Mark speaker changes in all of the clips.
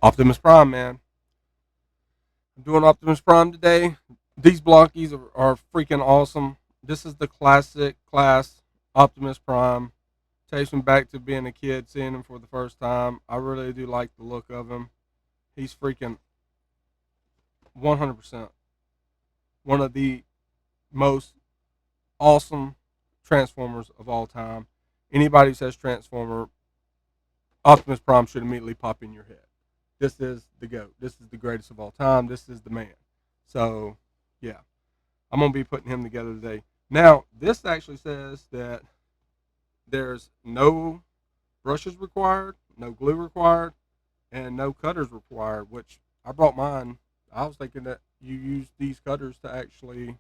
Speaker 1: Optimus Prime, man. I'm doing Optimus Prime today. These Blokees are freaking awesome. This is the classic class Optimus Prime. Takes me back to being a kid, seeing him for the first time. I really do like the look of him. He's freaking 100% one of the most awesome Transformers of all time. Anybody who says Transformer, Optimus Prime should immediately pop in your head. This is the GOAT. This is the greatest of all time. This is the man. So, yeah, I'm going to be putting him together today. Now, this actually says that there's no brushes required, no glue required, and no cutters required, which I brought mine. I was thinking that you use these cutters to actually,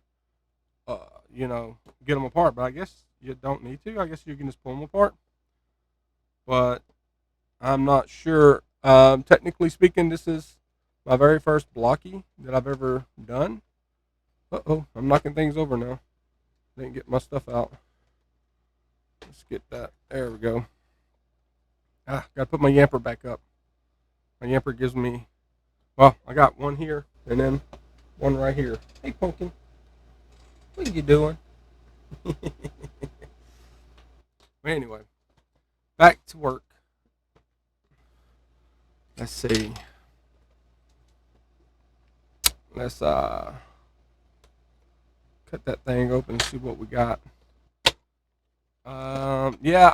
Speaker 1: get them apart, but I guess you don't need to. I guess you can just pull them apart. But I'm not sure. Technically speaking, this is my very first blocky that I've ever done. Uh-oh, I'm knocking things over now. Didn't get my stuff out. Let's get that. There we go. Gotta put my yamper back up. My yamper gives me, well, I got one here and then one right here. Hey, Pumpkin, what are you doing? Anyway, back to work. Let's see. Let's cut that thing open and see what we got. Yeah,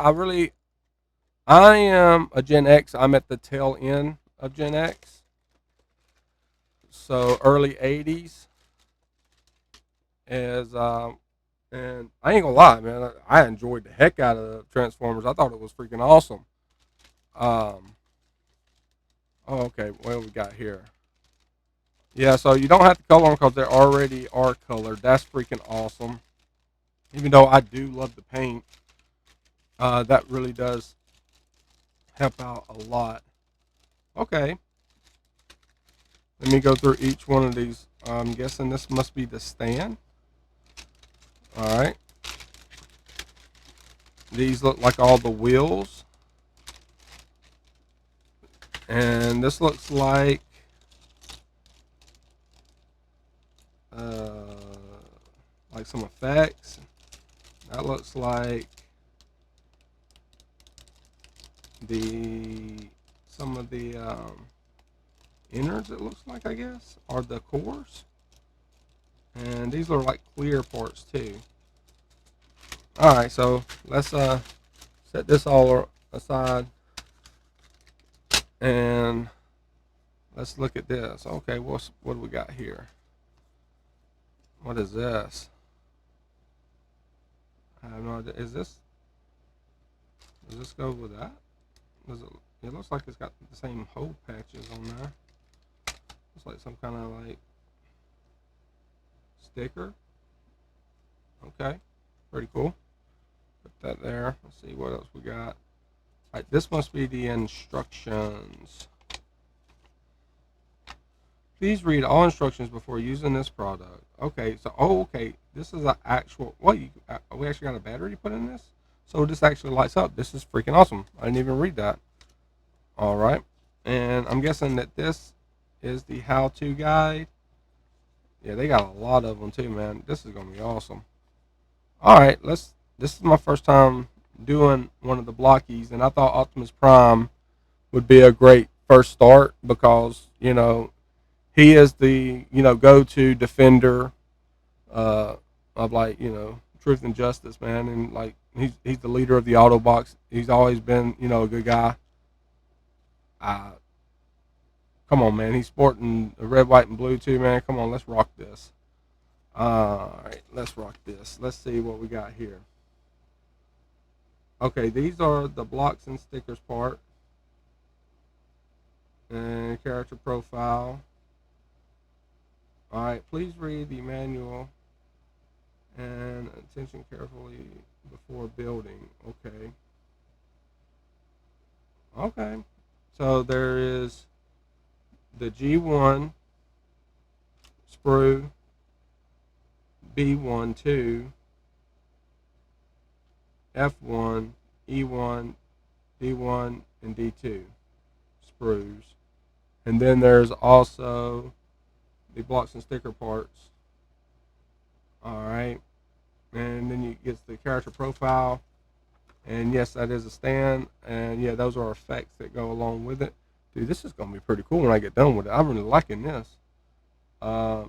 Speaker 1: I am a Gen X. I'm at the tail end of Gen X. So early 80s is and I ain't gonna lie, man. I enjoyed the heck out of Transformers. I thought it was freaking awesome. Um, oh, okay. What we got here? Yeah, so you don't have to color them because they already are colored. That's freaking awesome. Even though I do love the paint, that really does help out a lot. Okay, let me go through each one of these. I'm guessing this must be the stand. All right. These look like all the wheels. And this looks uh, like some effects. That looks like the some of the innards. It looks like, I guess, are the cores. And these are like clear parts too. All right, so let's set this all aside and let's look at this. Okay, what do we got here? What is this? I have no idea. Does this go with that? Does it? It looks like it's got the same hole patches on there. Looks like some kind of like sticker. Okay, pretty cool. Put that there. Let's see what else we got. All right, this must be the instructions. Please read all instructions before using this product. Okay, so okay, this is an actual. What we actually got a battery to put in this, so this actually lights up. This is freaking awesome. I didn't even read that. All right, and I'm guessing that this is the how-to guide. Yeah, they got a lot of them too, man. This is gonna be awesome. All right, let's. This is my first time doing one of the blockies, and I thought Optimus Prime would be a great first start because he is the go-to defender of like truth and justice, man, and like he's the leader of the Autobots. He's always been a good guy. Uh, Come on, man. He's sporting the red, white, and blue too, man. Come on, let's rock this. All right, let's rock this. Let's see what we got here. Okay, these are the blocks and stickers part and character profile. All right, please read the manual and attention carefully before building. Okay. Okay. So there is the G1 sprue, B1, 2, F1, E1, D1, and D2 sprues. And then there's also the blocks and sticker parts. All right. And then you get the character profile. And yes, that is a stand. And yeah, those are effects that go along with it. Dude, this is going to be pretty cool when I get done with it. I'm really liking this. I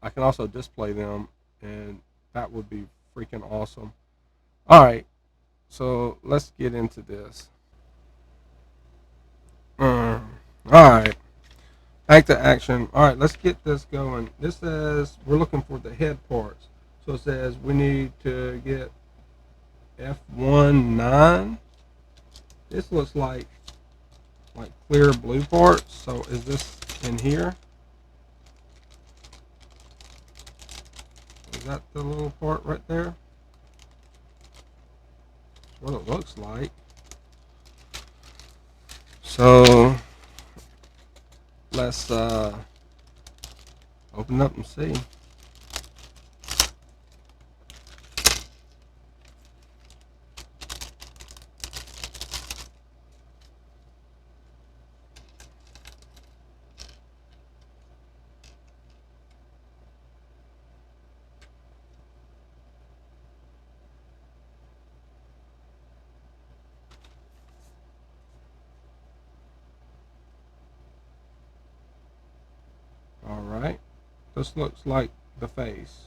Speaker 1: can also display them, and that would be freaking awesome. All right. So let's get into this. All right. Back to action. All right, let's get this going. This says we're looking for the head parts. So it says we need to get F19. This looks like clear blue parts. So is this in here? Is that the little part right there? That's what it looks like. So let's open up and see. All right. This looks like the face.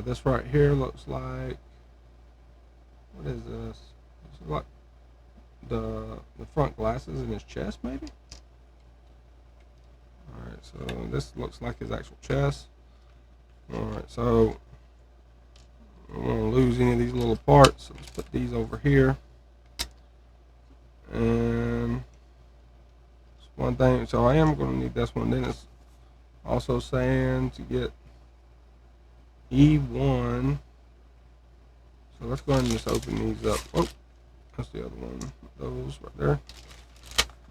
Speaker 1: This right here looks like, what is this? It's like the front glasses in his chest, maybe. All right, so this looks like his actual chest. All right, so I don't want to lose any of these little parts. So let's put these over here. And one thing, so I am going to need this one. Then it's also saying to get E1. So let's go ahead and just open these up. Oh, that's the other one. Those right there.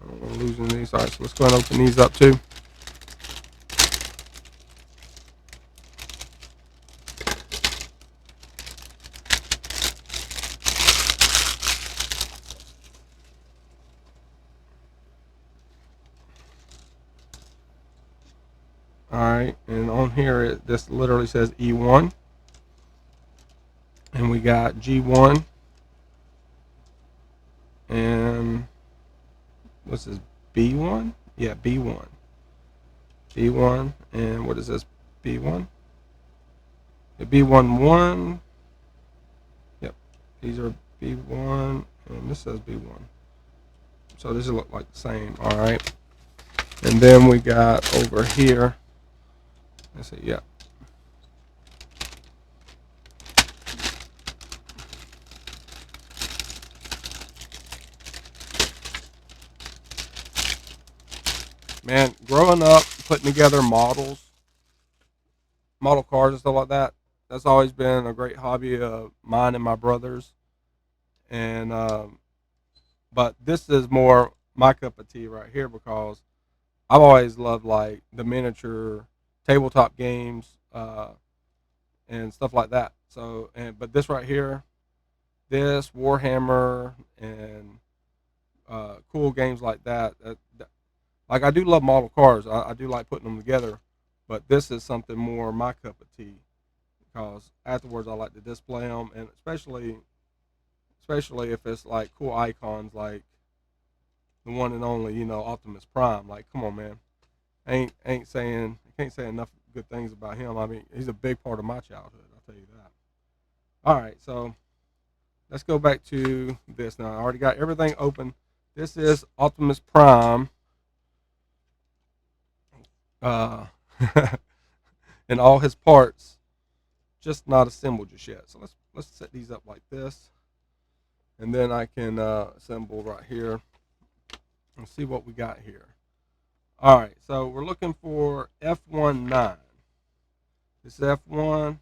Speaker 1: I don't want to lose any of these. All right, so let's go ahead and open these up too. All right, and on here, this literally says E1. And we got G1. And what's this? B1? Yeah, B1. B1. And what is this? B1? The B11. Yep. These are B1. And this says B1. So these look like the same. All right. And then we got over here. Let's see. Yeah. Man, growing up, putting together model cars and stuff like that, that's always been a great hobby of mine and my brothers. And but this is more my cup of tea right here because I've always loved like the miniature tabletop games and stuff like that. So, but this right here, this Warhammer and cool games like that, like I do love model cars. I do like putting them together, but this is something more my cup of tea because afterwards I like to display them, and especially if it's like cool icons like the one and only, Optimus Prime. Like, come on, man. Ain't saying can't say enough good things about him. I mean, he's a big part of my childhood. I'll tell you that. All right, so let's go back to this now. I already got everything open. This is Optimus Prime, uh, and all his parts, just not assembled just yet. So let's set these up like this, and then I can assemble right here and see what we got here. All right, so we're looking for F19. This is F1.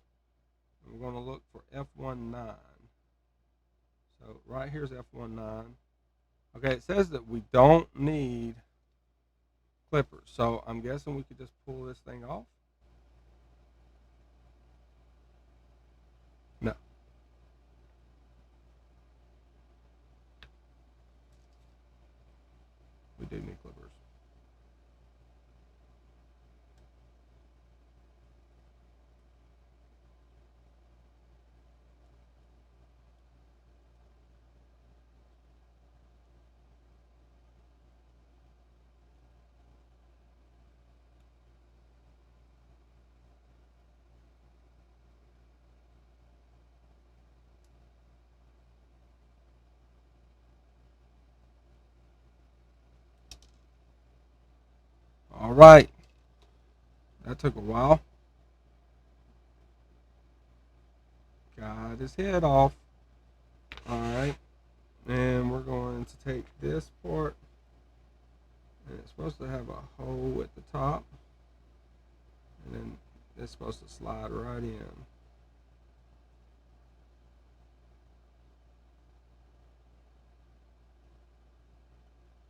Speaker 1: We're going to look for F19. So right here's F19. Okay, it says that we don't need clippers. So I'm guessing we could just pull this thing off. No. right. That took a while. Got his head off. All right. And we're going to take this part. And it's supposed to have a hole at the top. And then it's supposed to slide right in.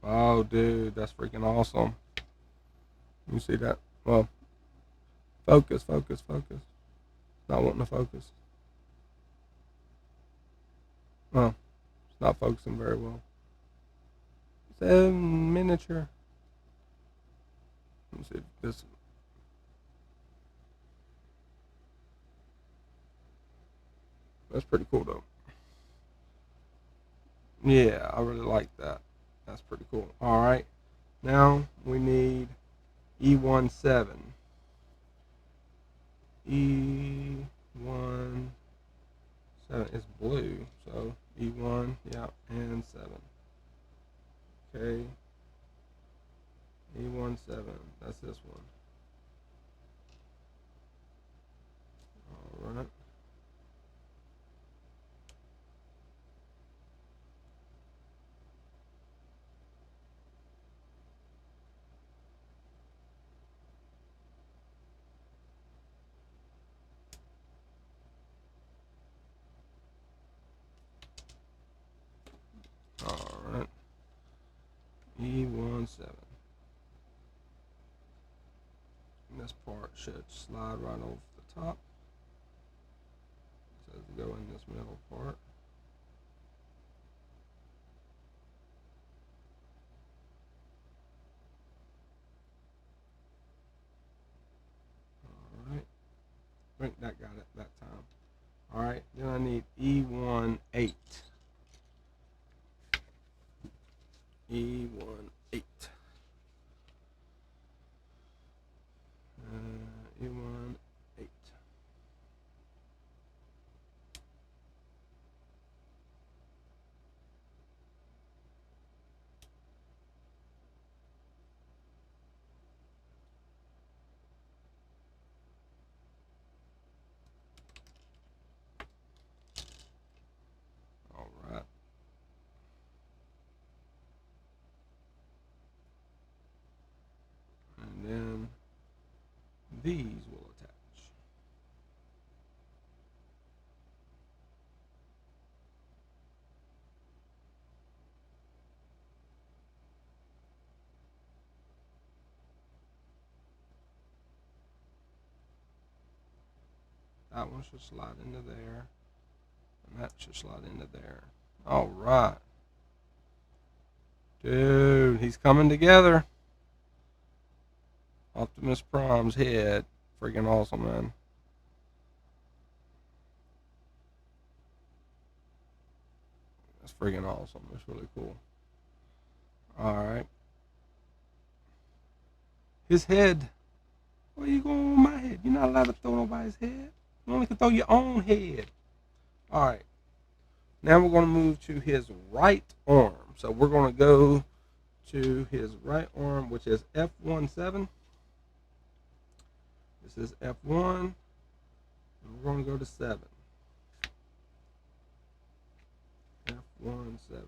Speaker 1: Oh, dude, that's freaking awesome. You see that? Well, focus, focus, focus. Not wanting to focus. Oh, it's not focusing very well. It's a miniature. Let me see if this. That's pretty cool though. Yeah, I really like that. That's pretty cool. All right, now we need E17. E17 is blue, so E1, yeah, and 7. Okay, E17, that's this one. All right. All right. E17. This part should slide right off the top. So to go in this middle part. All right. I think that got it that time. All right. Then I need E18. E18. E18. All right. And then these will attach. That one should slide into there. And that should slide into there. All right. Dude, he's coming together. Optimus Prime's head. Freaking awesome, man. That's freaking awesome. That's really cool. All right. His head. Where you going with my head? You're not allowed to throw nobody's head. You only can throw your own head. All right. Now we're going to move to his right arm. So we're going to go to his right arm, which is F17. This is F1. And we're going to go to 7. F17.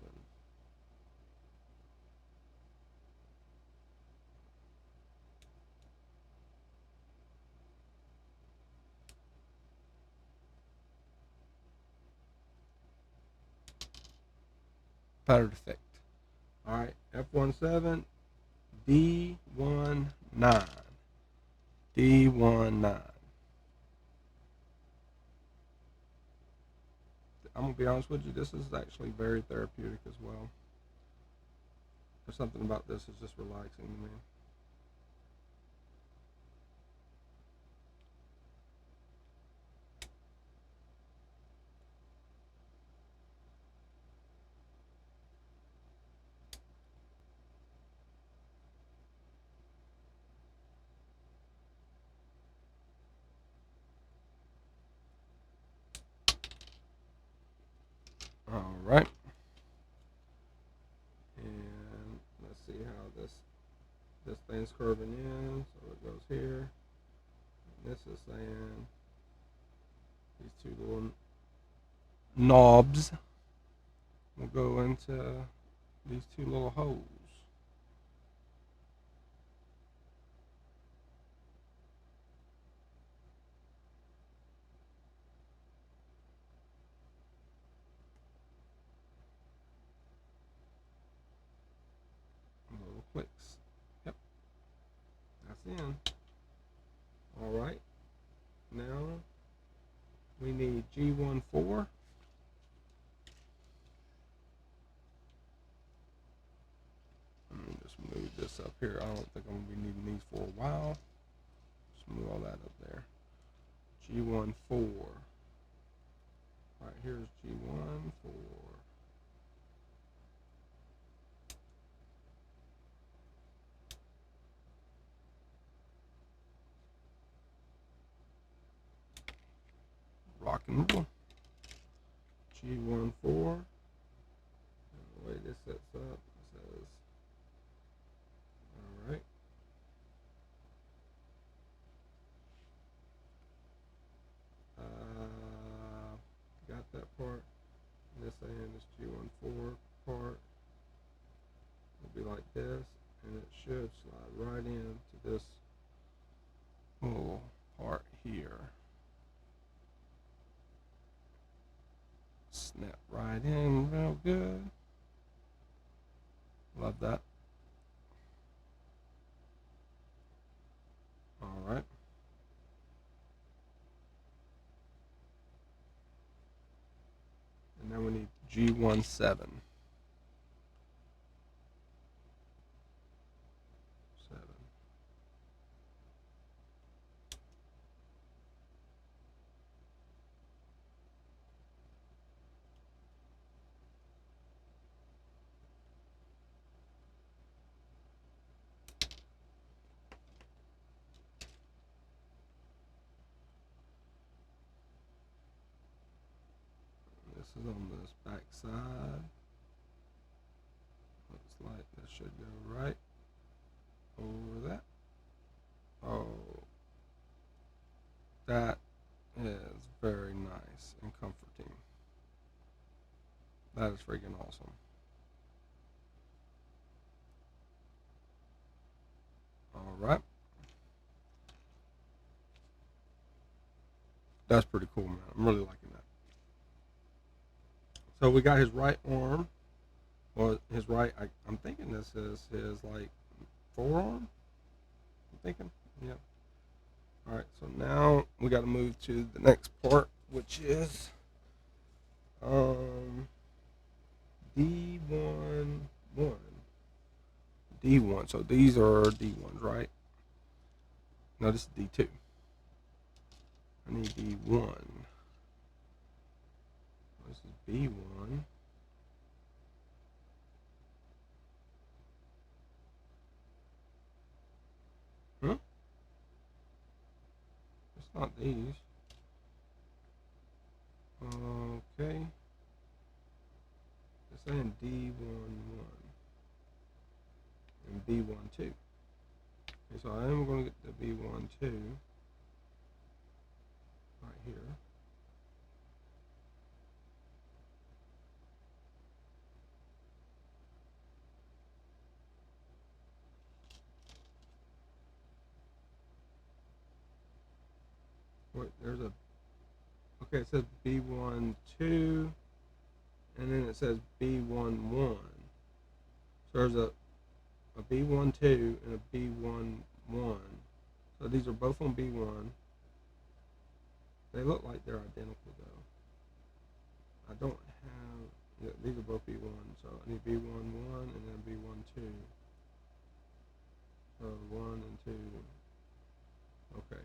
Speaker 1: Perfect. All right, F17, D19. D19. I'm going to be honest with you, this is actually very therapeutic as well. There's something about this that's just relaxing to me. All right. And let's see how this this thing's curving in, so it goes here. And this is saying these two little knobs will go into these two little holes. Little clicks. Yep. That's in. Alright. Now we need G14. Let me just move this up here. I don't think I'm going to be needing these for a while. Just move all that up there. G14. Right, here's G14. Rock and roll. G14. And the way this sets up, it says, alright. Got that part. This end is G14 part. It'll be like this, and it should slide right into this little part here. Snap right in real good. Love that. Alright. And then we need G17. 7. This is on this back side. Looks like this should go right over that. Oh, that is very nice and comforting. That is freaking awesome. Alright. That's pretty cool, man. I'm really liking that. So we got his right arm, or his right, I'm thinking this is his, like, forearm. I'm thinking, yeah. Alright, so now we got to move to the next part, which is D1. D1, so these are D1s, right? No, this is D2. I need D1. This is B1. Huh? It's not these. Okay. It's saying D11 and B12. Okay, so I am going to get the B12 right here. Wait, there's a, okay, it says B12 and then it says B11. So there's a B12 and a B11. So these are both on B1. They look like they're identical though. I don't have, yeah, these are both B1, so I need B11 and then B12. So 1 and 2. Okay.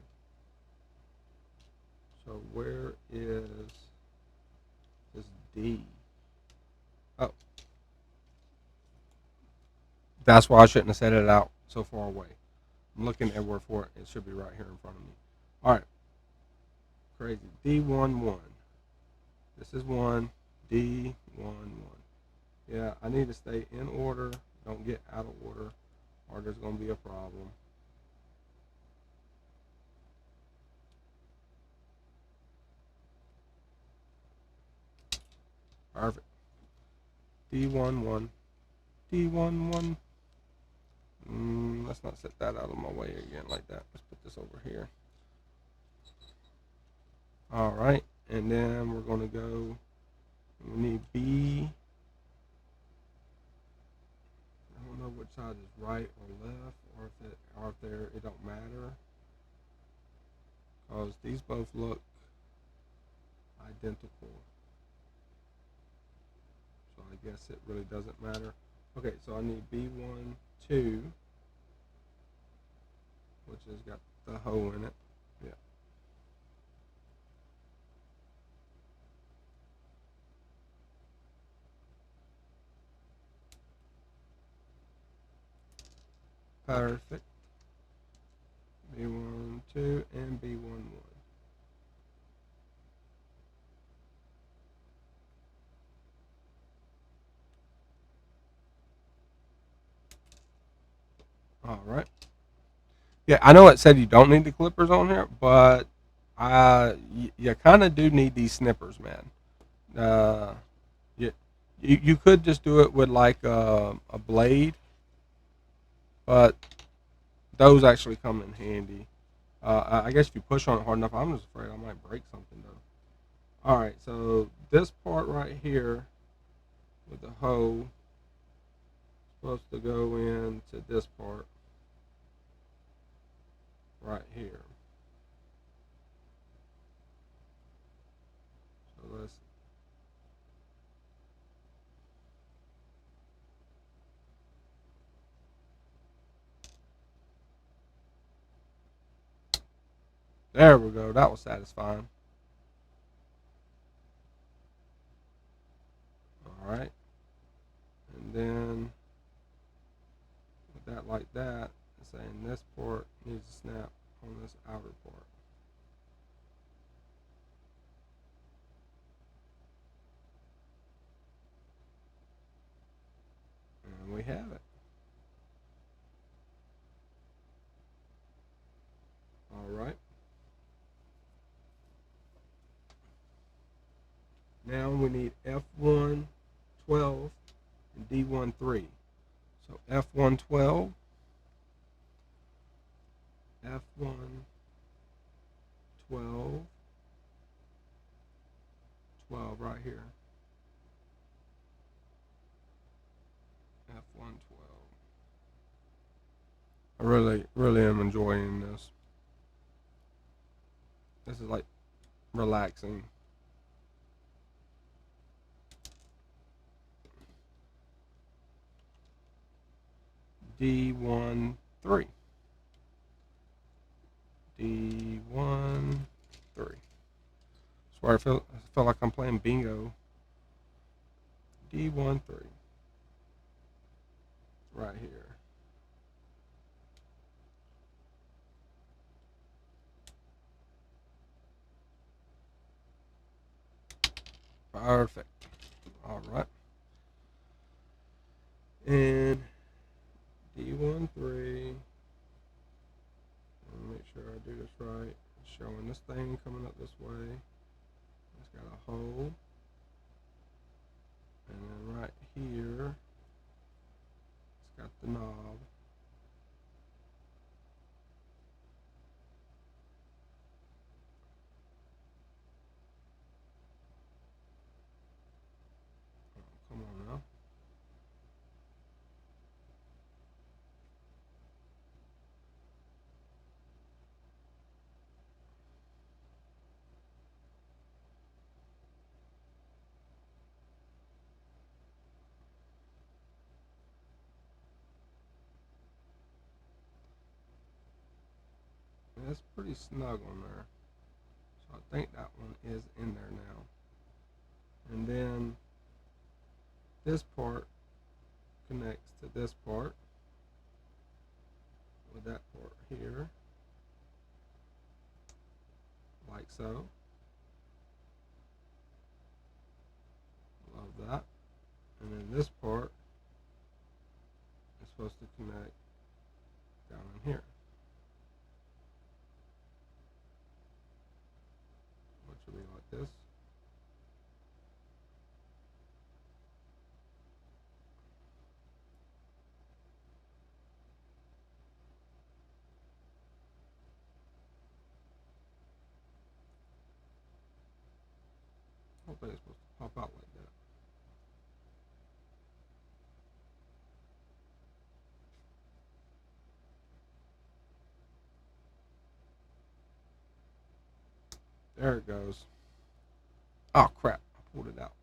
Speaker 1: So where is this D? Oh. That's why I shouldn't have set it out so far away. I'm looking everywhere for it. It should be right here in front of me. Alright. Crazy. D11. This is 1. D11. Yeah, I need to stay in order. Don't get out of order. or there's going to be a problem. Perfect. D11. D11. Let's not set that out of my way again like that. Let's put this over here. Alright, and then we're going to go, we need B. I don't know which side is right or left, or if it don't matter, because these both look identical. So I guess it really doesn't matter. Okay, so I need B1, 2, which has got the hole in it. Yeah. Perfect. B1, 2, and B1, 1. All right. Yeah, I know it said you don't need the clippers on here, but you kind of do need these snippers, man. Uh, you could just do it with like a blade, but those actually come in handy. I guess if you push on it hard enough, I'm just afraid I might break something though. All right, so this part right here with the hoe is supposed to go into this part right here. So let's. There we go. That was satisfying. All right, and then with that like that, it's saying this port needs to snap on this outer port. And we have it. All right. Now we need F1, 12, and D1, 3. So F1, 12, F1, 12, 12 right here. F1, 12. I really am enjoying this. This is like relaxing. D1, 3. D1, 3. Swear I feel like I'm playing bingo. D1, 3. Right here. Perfect. All right. And D1, 3. Make sure I do this right. Showing this thing coming up this way. It's got a hole. And then right here, it's got the knob. Oh, come on now. It's pretty snug on there. So I think that one is in there now. And then this part connects to this part with that port here, like so. Love that. And then this part is supposed to connect down in here, which will be like this. Hopefully it's supposed to pop out like that. There it goes. Oh crap, I pulled it out.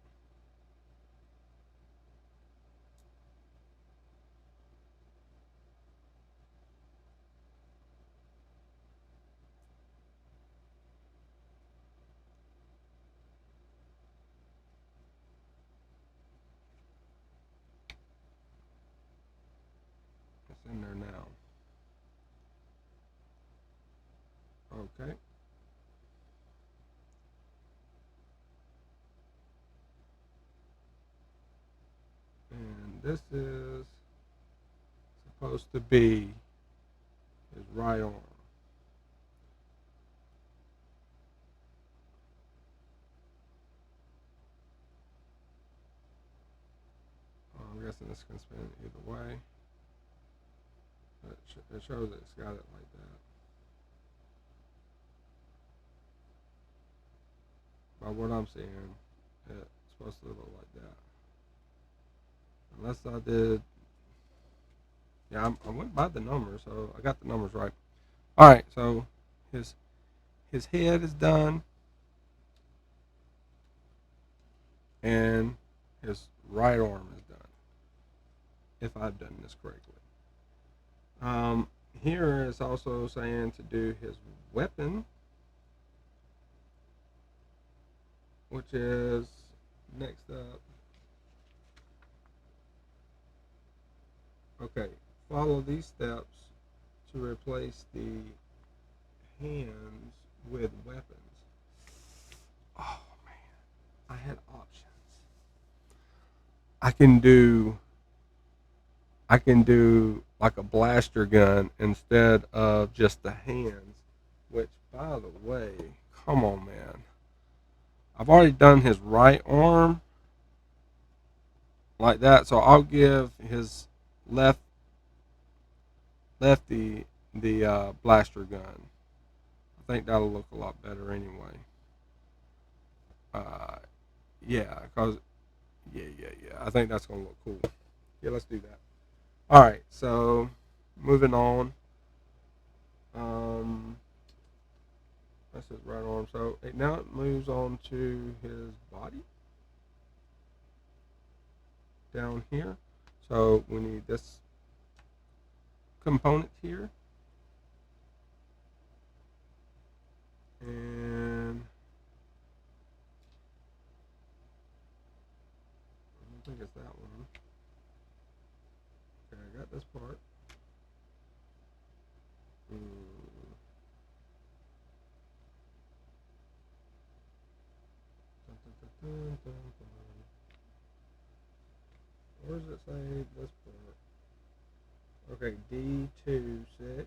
Speaker 1: It's in there now. Okay. And this is supposed to be his right arm. I'm guessing this can spin either way. But it shows it's got it like that. By what I'm seeing, it's supposed to look like that. Unless I did. Yeah, I went by the numbers, so I got the numbers right. All right, so his head is done, and his right arm is done. If I've done this correctly. Here it's also saying to do his weapon, which is next up. Okay, follow these steps to replace the hands with weapons. Oh man, I had options. I can do like a blaster gun instead of just the hands, which by the way, come on man. I've already done his right arm like that, so I'll give his lefty the blaster gun. I think that'll look a lot better anyway. Uh, yeah, cause yeah. I think that's gonna look cool. Yeah, let's do that. All right, so moving on. Um, that's his right arm. So now it moves on to his body down here. So we need this component here, and I don't think it's that one. Okay, I got this part. Where does it say this part? Okay, D26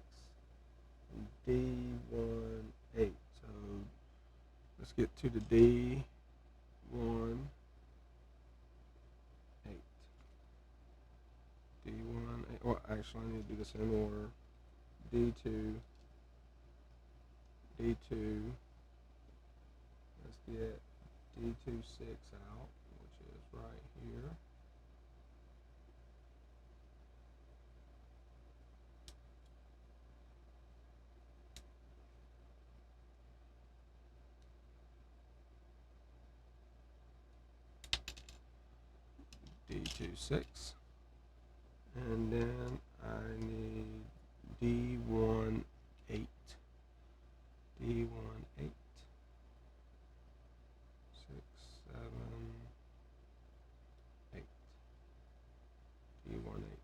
Speaker 1: and D18. So let's get to the D18. D18. Well, actually, I need to do this in order. D2. D2. Let's get D26 out, which is right here. D26. And then I need D18. D18. 6, 7, 8. D18.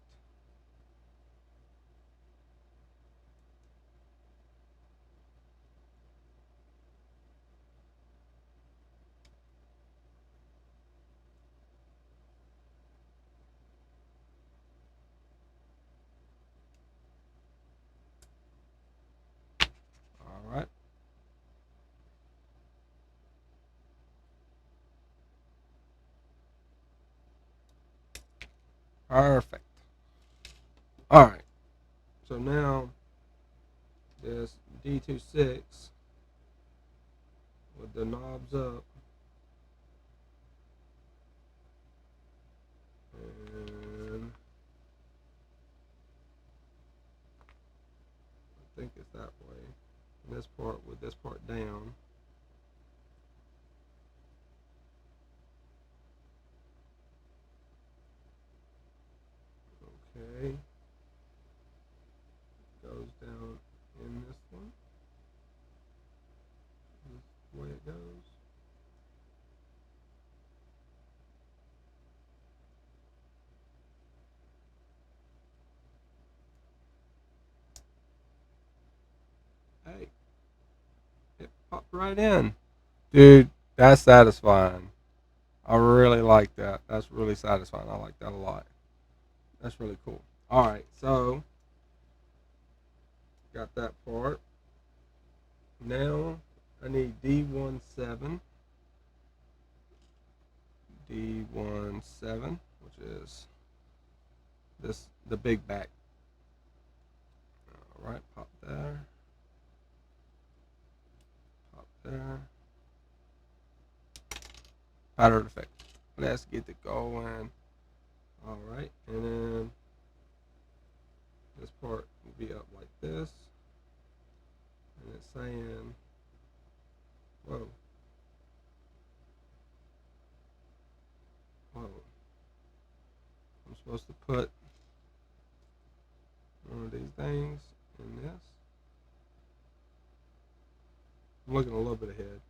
Speaker 1: Perfect. All right. So now this D26 with the knobs up, and I think it's that way. And this part with this part down. Okay. Goes down in this one. This is the way it goes. Hey, it popped right in. Dude, that's satisfying. I really like that. That's really satisfying. I like that a lot. That's really cool. All right, so got that part. Now I need D17, D17, which is the big back. All right, pop there, pop there. Pattern effect. Let's get it going. All right, and then this part will be up like this, and it's saying, whoa, whoa. I'm supposed to put one of these things in this. I'm looking a little bit ahead.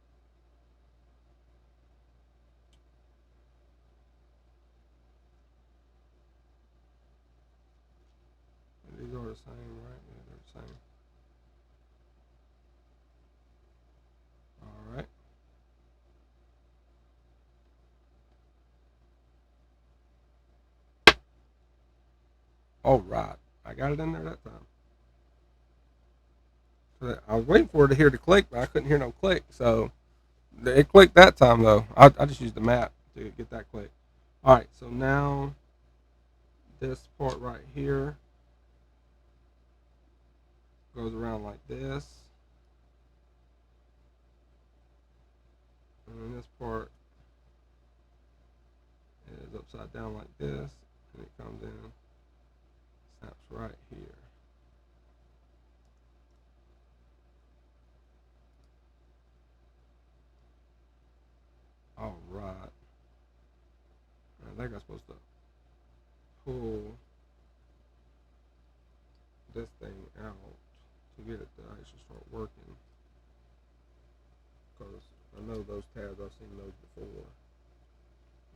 Speaker 1: These are the same, right? Yeah, they're the same. All right. All right. I got it in there that time. So I was waiting for it to hear the click, but I couldn't hear no click. So it clicked that time, though. I just used the map to get that click. All right. So now this part right here goes around like this. And then this part is upside down like this. And it comes in, snaps right here. All right. I think I'm supposed to pull this thing out to get it to actually start working. Because I know those tabs, I've seen those before.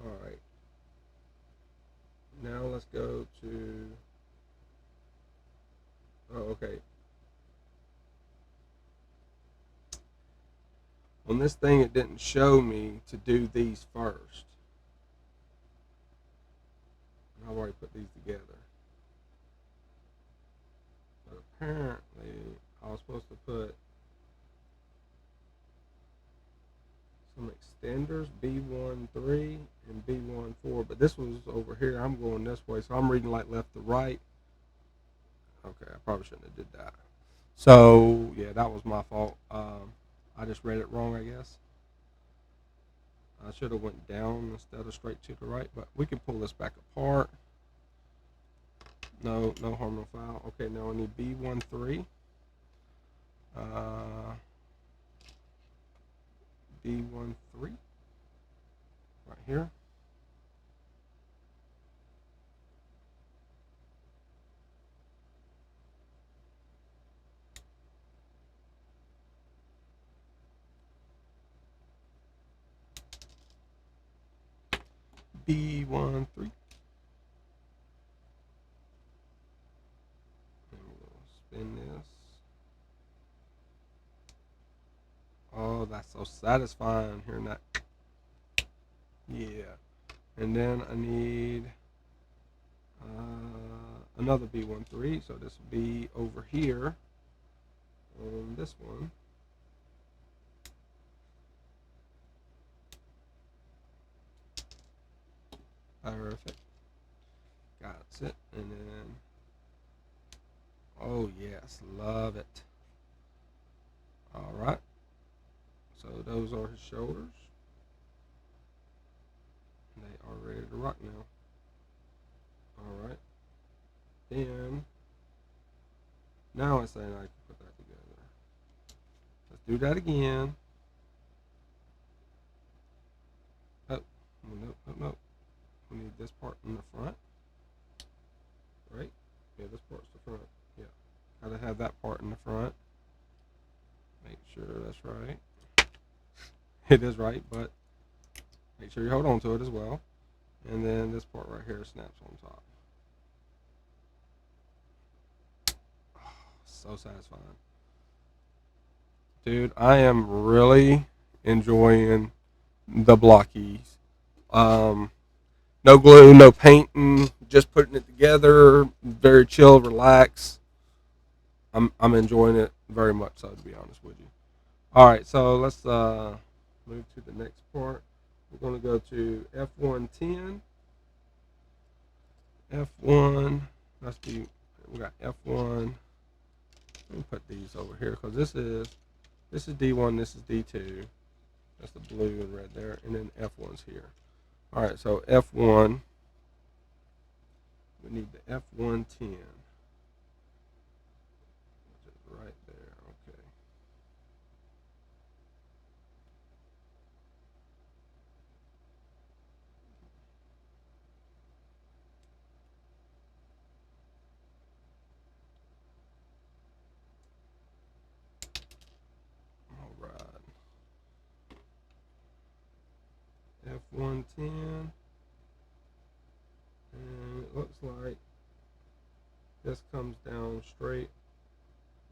Speaker 1: Alright. Now let's go to... Oh, okay. On this thing, it didn't show me to do these first. I've already put these together. But apparently, I was supposed to put some extenders, B13 and B14, but this was over here. I'm going this way, so I'm reading like left to right. Okay, I probably shouldn't have did that. So yeah, that was my fault. I just read it wrong, I guess. I should have went down instead of straight to the right, but we can pull this back apart. No harm, no foul. Okay, now I need B13. B13 right here. B13. And we'll spin this. Oh, that's so satisfying hearing that. Yeah. And then I need another B13. So this will be over here on this one. Perfect. Got it. And then, oh yes, love it. All right. So those are his shoulders. They are ready to rock now. All right. Then now it's saying I can put that together. Let's do that again. Oh, no, no, no. We need this part in the front, right? Yeah, this part's the front. Yeah, gotta have that part in the front. Make sure that's right. It is right, but make sure you hold on to it as well. And then this part right here snaps on top. Oh, so satisfying. Dude, I am really enjoying the Blokees. Um, no glue, no painting, just putting it together. Very chill, relax. I'm enjoying it very much so, to be honest with you. All right, so let's move to the next part. We're going to go to F110. F1. Let's be. We got F1. Let me put these over here because this is D1. This is D2. That's the blue and red there, and then F1's here. All right, so F1. We need the F110. Which is right there. Okay. All right. F110. And it looks like this comes down straight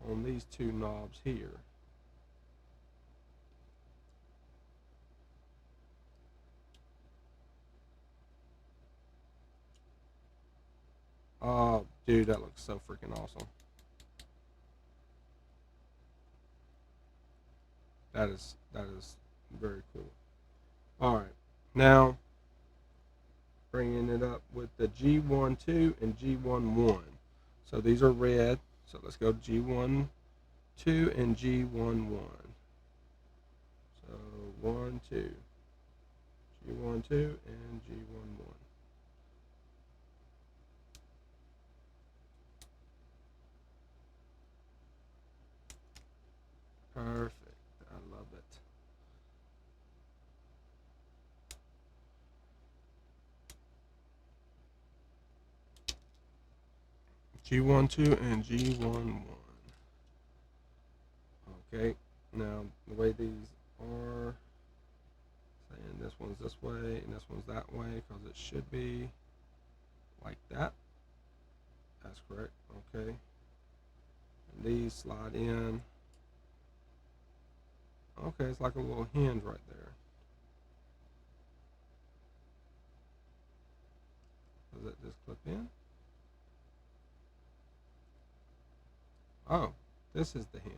Speaker 1: on these two knobs here. Oh, dude, that looks so freaking awesome. That is very cool. All right, now bringing it up with the G12 and G11. So these are red. So let's go G12 and G11. So 1, 2, G12 and G11. Perfect. I love it. G12 and G11. Okay. Now the way these are, saying this one's this way and this one's that way because it should be like that. That's correct. Okay. And these slide in. Okay, it's like a little hinge right there. Does it just clip in? Oh, this is the hinge.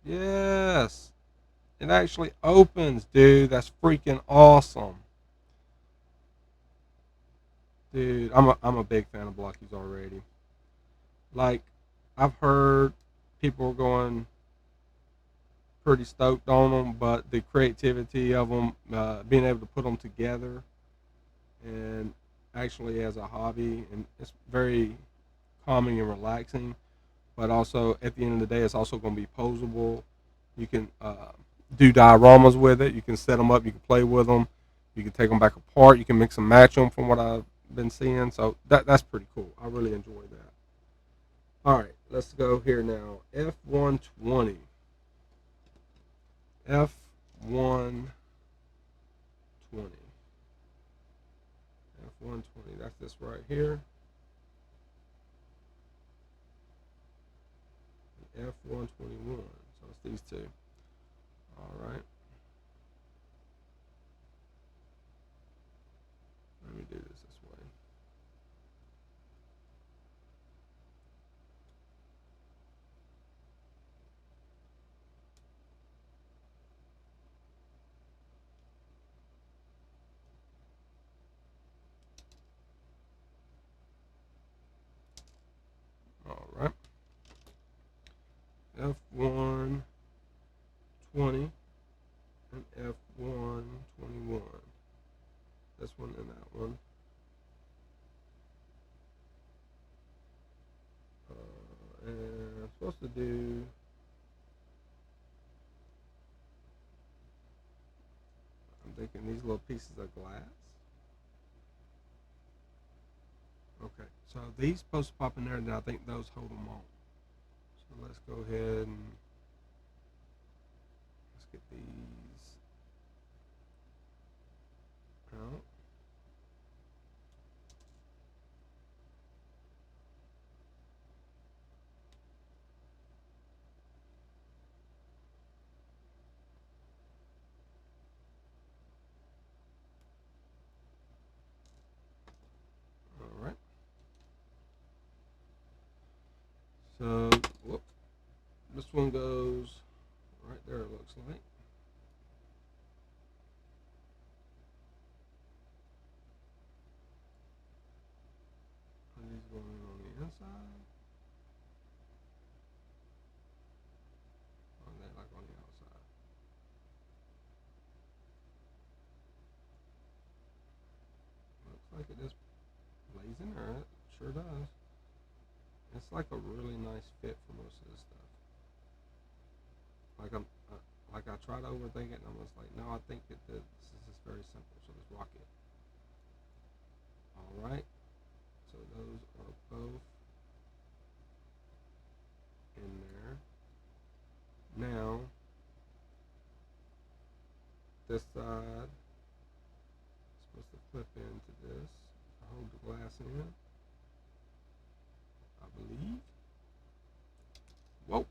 Speaker 1: Yes. It actually opens, dude. That's freaking awesome. Dude, I'm a big fan of Blockies already. Like, I've heard people going pretty stoked on them, but the creativity of them, being able to put them together, and actually as a hobby, and it's very calming and relaxing. But also at the end of the day, it's also going to be posable. You can do dioramas with it. You can set them up. You can play with them. You can take them back apart. You can mix and match them, from what I've been seeing. So that's pretty cool. I really enjoy that. All right, let's go here now. F120. F120. F120. That's this right here. F121. So it's these two. All right. Let me do this way. one and that one. And I'm supposed to do. I'm thinking these little pieces of glass. Okay, so these supposed to pop in there, and I think those hold them on. So let's go ahead and let's get these out. All right. So, whoop, this one goes right there, it looks like. Are these going in on the inside? Or are they like on the outside? Looks like it just lays in there. It sure does. It's like a really nice fit for most of this stuff. Like I tried to overthink it, and I was like, no, I think that this is just very simple. So just rock it. All right. So those are both in there. Now, this side is supposed to flip into this. Hold the glass in, I believe. Whoa,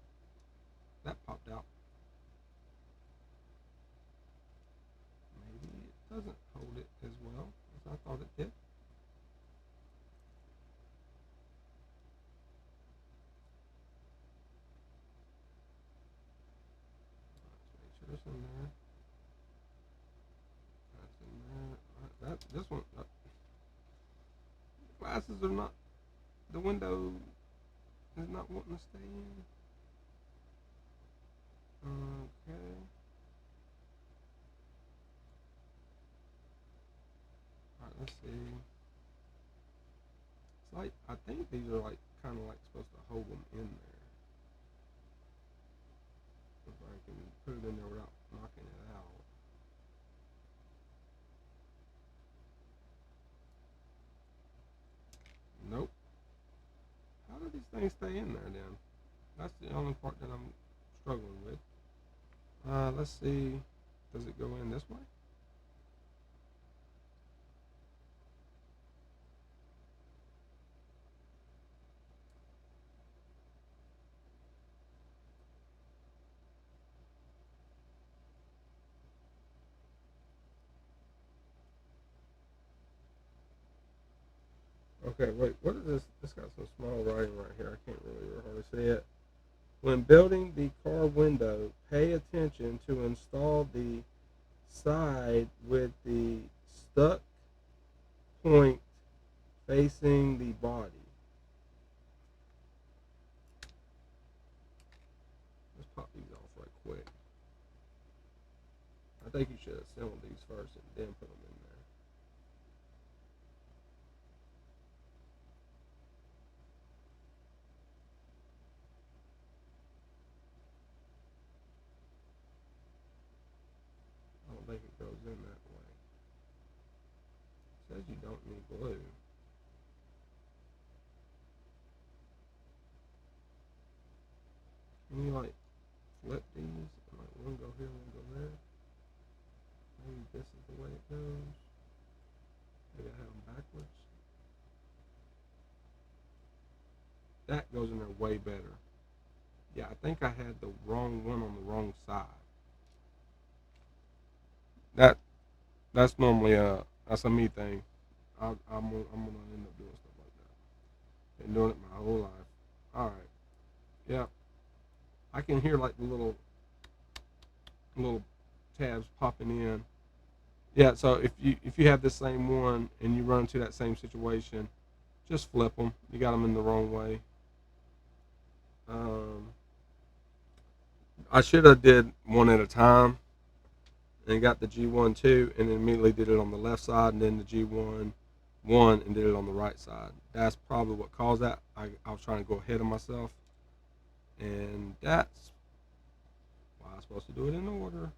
Speaker 1: that popped out. Maybe it doesn't hold it as well as I thought it did. Let's make sure it's in there. That's in there. This one. Glasses are not. The window is not wanting to stay in. Okay. Alright, let's see. It's like, I think these are like kind of like supposed to hold them in there. If I can put it in there without knocking it out. Nope. How do these things stay in there then? That's the only part that I'm struggling with. Let's see. Does it go in this way? Okay, wait. What is this? This got some small writing right here. I can't really hardly see it. When building the car window, pay attention to install the side with the stuck point facing the body. Let's pop these off right quick. I think you should assemble these first and then put them in there. I don't think it goes in that way. It says you don't need glue. Can you like flip these? Like one go here, one go there. Maybe this is the way it goes. Maybe I have them backwards. That goes in there way better. Yeah, I think I had the wrong one on the wrong side. That that's normally that's a me thing. I'm gonna end up doing stuff like that. Been doing it my whole life. All right. Yeah, I can hear like the little tabs popping in. Yeah. So if you have the same one and you run into that same situation, just flip them. You got them in the wrong way. Um, I should have did one at a time and got the G1 2, and then immediately did it on the left side, and then the G1 1 and did it on the right side. That's probably what caused that. I was trying to go ahead of myself, and that's why I'm supposed to do it in order.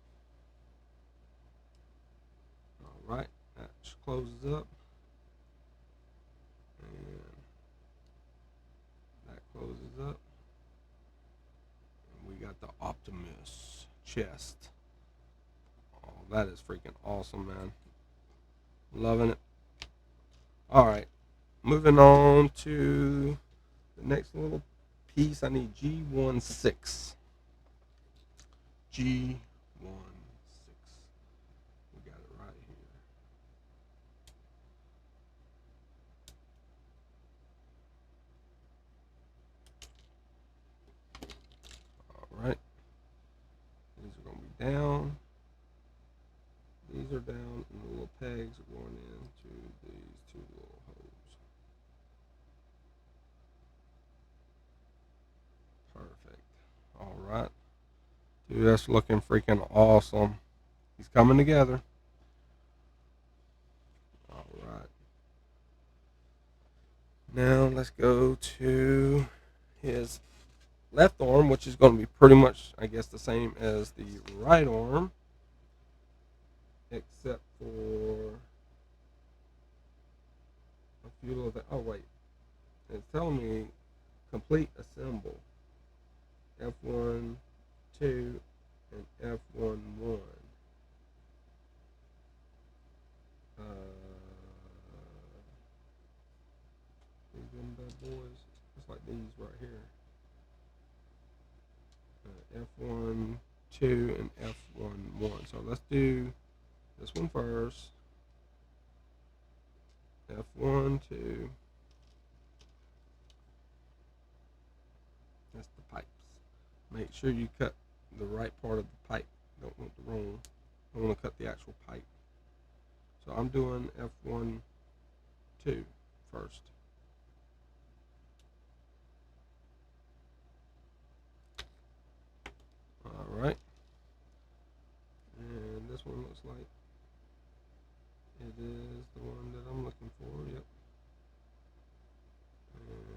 Speaker 1: All right, that closes up, and that closes up, and we got the Optimus chest. Oh, that is freaking awesome, man. Loving it. All right, moving on to the next little piece. I need G16. G16. We got it right here. All right. These are going to be down. These are down, and the little pegs are going into these two little holes. Perfect. All right. Dude, that's looking freaking awesome. He's coming together. All right. Now let's go to his left arm, which is going to be pretty much, I guess, the same as the right arm, except for a few little things. Oh, wait. It's telling me complete assemble. F1, 2, and F1, 1. These them bad boys. It's like these right here. F1, 2, and F1, 1. So let's do this one first. F1, 2. That's the pipes. Make sure you cut the right part of the pipe. Don't want the wrong. I want to cut the actual pipe. So I'm doing F1, 2 first. Alright. And this one looks like it is the one that I'm looking for. Yep. And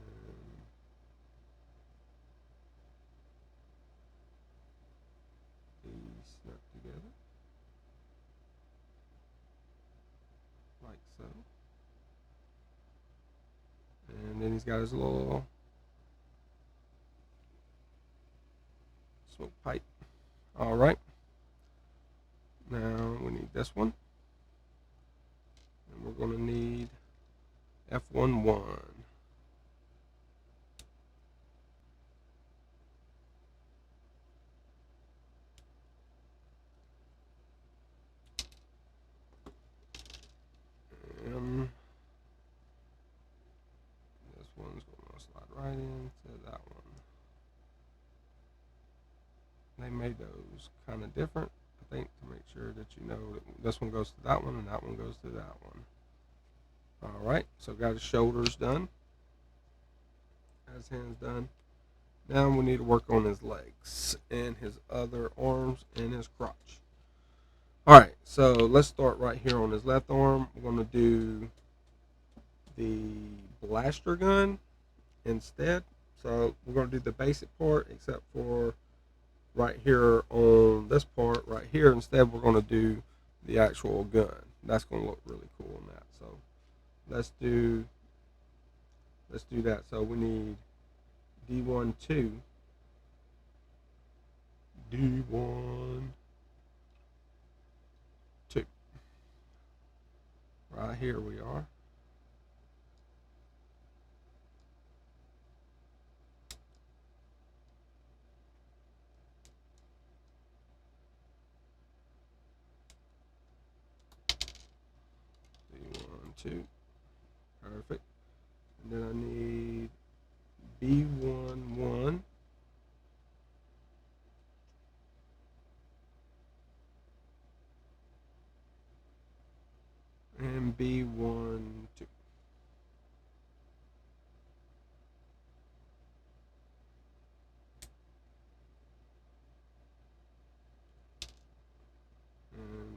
Speaker 1: these snap together. Like so. And then he's got his little smoke pipe. Alright. Now we need this one. And we're going to need F1, 1. And this one's going to slide right into that one. They made those kind of different, I think, to make sure that you know that this one goes to that one and that one goes to that one. Alright, so got his shoulders done. Got his hands done. Now we need to work on his legs and his other arms and his crotch. Alright, so let's start right here on his left arm. We're going to do the blaster gun instead. So we're going to do the basic part, except for right here on this part right here. Instead, we're going to do the actual gun. That's going to look really cool on that. So let's do that. So we need D1, 2. D1, 2. Right here we are. D1, 2. Perfect. And then I need B1, 1. And B1, 2. And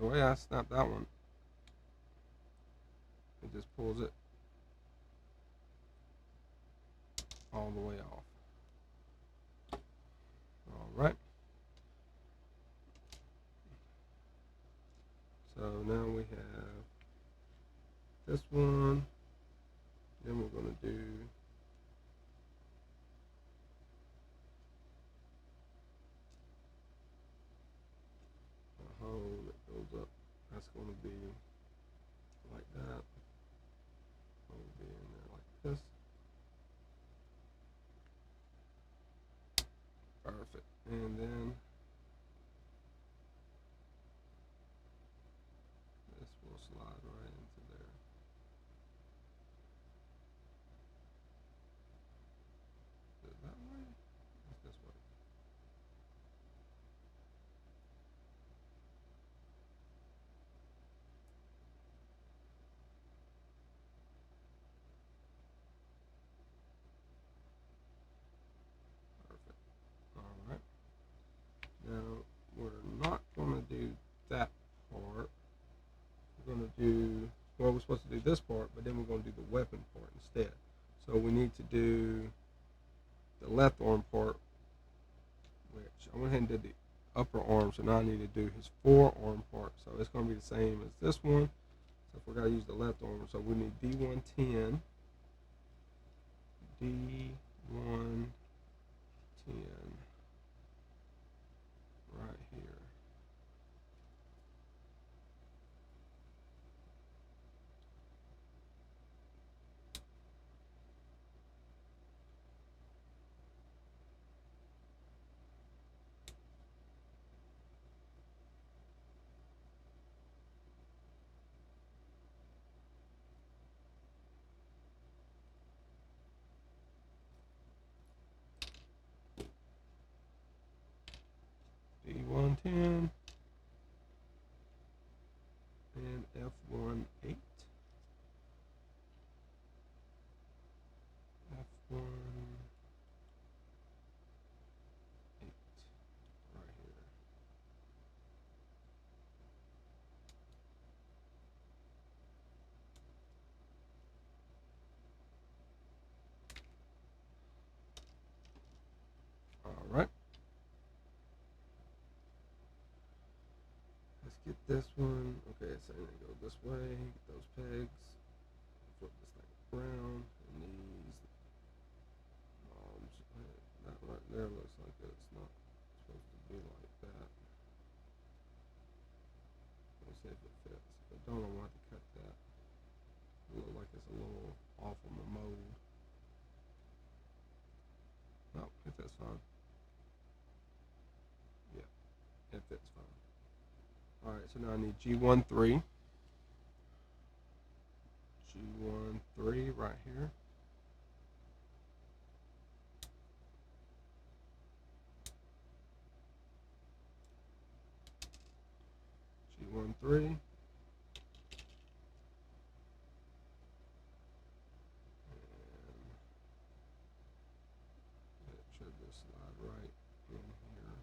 Speaker 1: the way I snapped that one, it just pulls it all the way off. All right. So now we have this one. Then we're going to do a hole that goes up. That's going to be like that. It'll be in there like this. Perfect. And then this will slide right into there. Is it that way? It's this way. Perfect. All right. Now we're not going to do that part. We're going to do, well, we're supposed to do this part, but then we're going to do the weapon part instead. So we need to do the left arm part, which I went ahead and did the upper arm, so now I need to do his forearm part. So it's going to be the same as this one. So if we're going to use the left arm, so we need D110, D110 right here. D110 and F18. F18 right here. All right. Let's get this one. Okay, so I'm gonna go this way. Get those pegs. Flip this thing around. And these arms. That right there looks like it's not supposed to be like that. Let's see if it fits. If it don't, I'm gonna have to cut that. It looks like it's a little off on the mold. No, it fits fine. Yeah, it fits fine. Alright, so now I need G13. G13 right here. G13. And it should just slide right in here.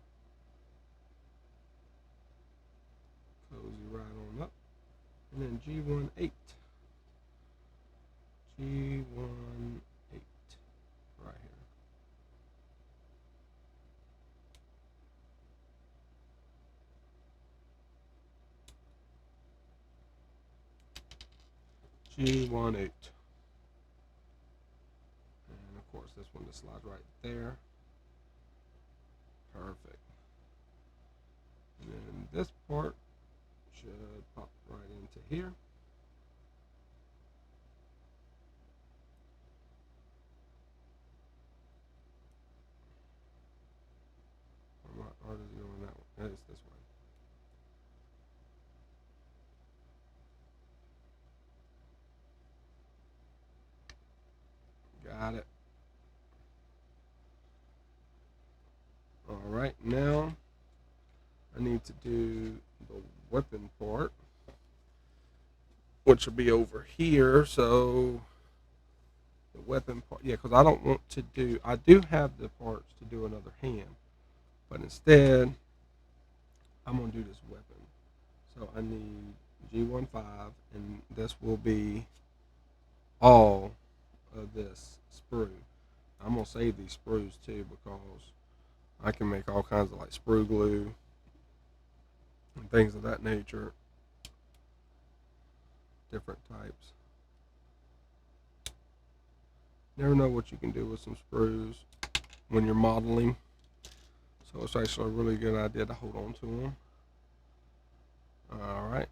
Speaker 1: Cozy right on up. And then G18. G18 right here. G18. And of course this one just slides right there. Perfect. And then this part should pop right into here. Or does it go in that way? It's this way. Got it. Alright, now I need to do the weapon part, which will be over here. So the weapon part, yeah, because I don't want to do, I do have the parts to do another hand, but instead I'm going to do this weapon. So I need G15, and this will be all of this sprue. I'm gonna save these sprues too because I can make all kinds of like sprue glue and things of that nature. Different types. Never know what you can do with some sprues when you're modeling. So it's actually a really good idea to hold on to them. Alright.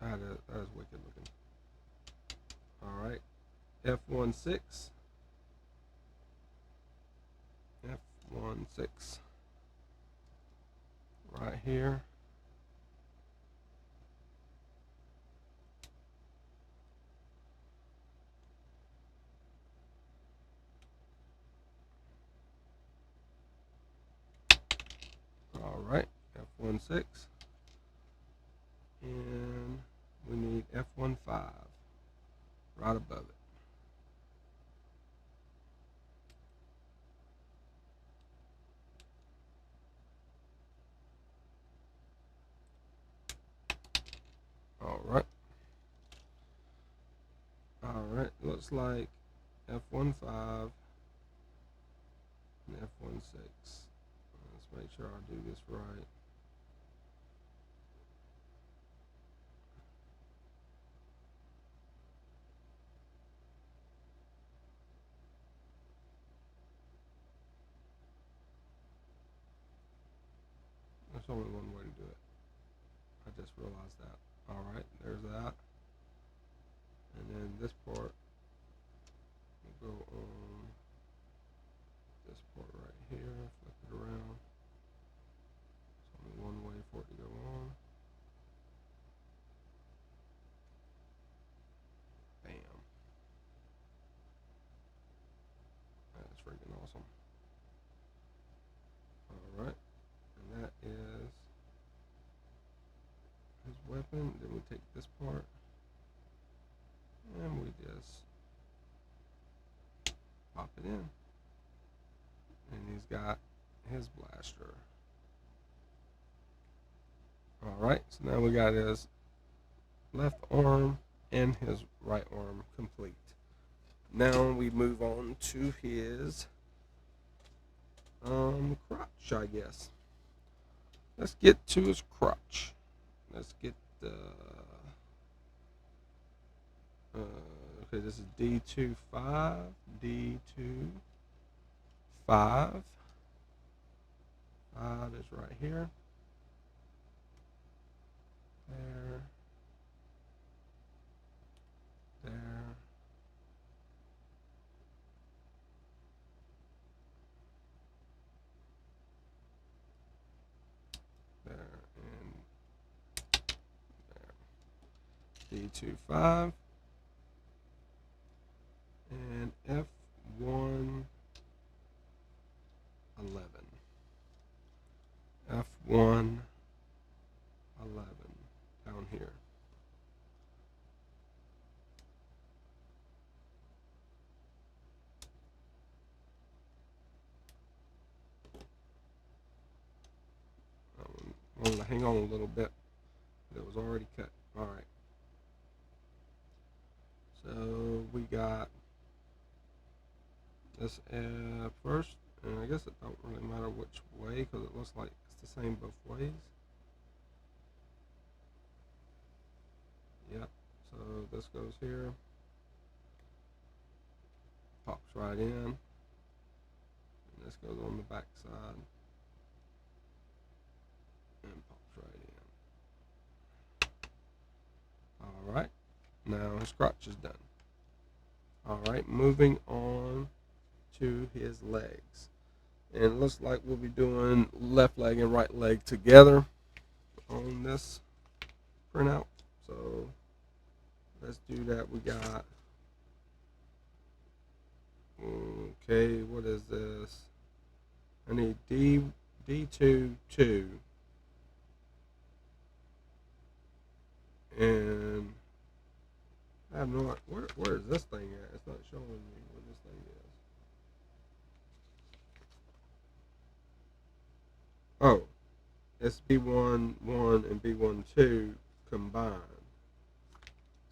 Speaker 1: That is wicked looking. Alright. F16. F16. Right here. Alright. F16. And we need F15 right above it. Alright. Alright, looks like F15 and F16. Let's make sure I do this right. There's only one way to do it. I just realized that. Alright, there's that. And then this part will go on this part right here. Flip it around. There's only one way for it to go on. Bam. That's freaking awesome. Alright. And that is his weapon. Then we take this part and we just pop it in. And he's got his blaster. Alright, so now we got his left arm and his right arm complete. Now we move on to his crotch, I guess. Let's get to his crotch. Let's get the okay, this is D25, D25. 5 is right here. There. There. There. And there. D25. And F111. F111 down here. I'm going to hang on a little bit. It was already cut. Alright. So we got this first, and I guess it don't really matter which way because it looks like it's the same both ways. Yep. So this goes here, pops right in, and this goes on the back side and pops right in. Alright, now his crotch is done. Alright, moving on to his legs. And it looks like we'll be doing left leg and right leg together on this printout. So let's do that. We got, okay, what is this? I need D22, and I have no, where is this thing at? It's not showing me where this thing is. Oh, it's B1-1 and B1-2 combined.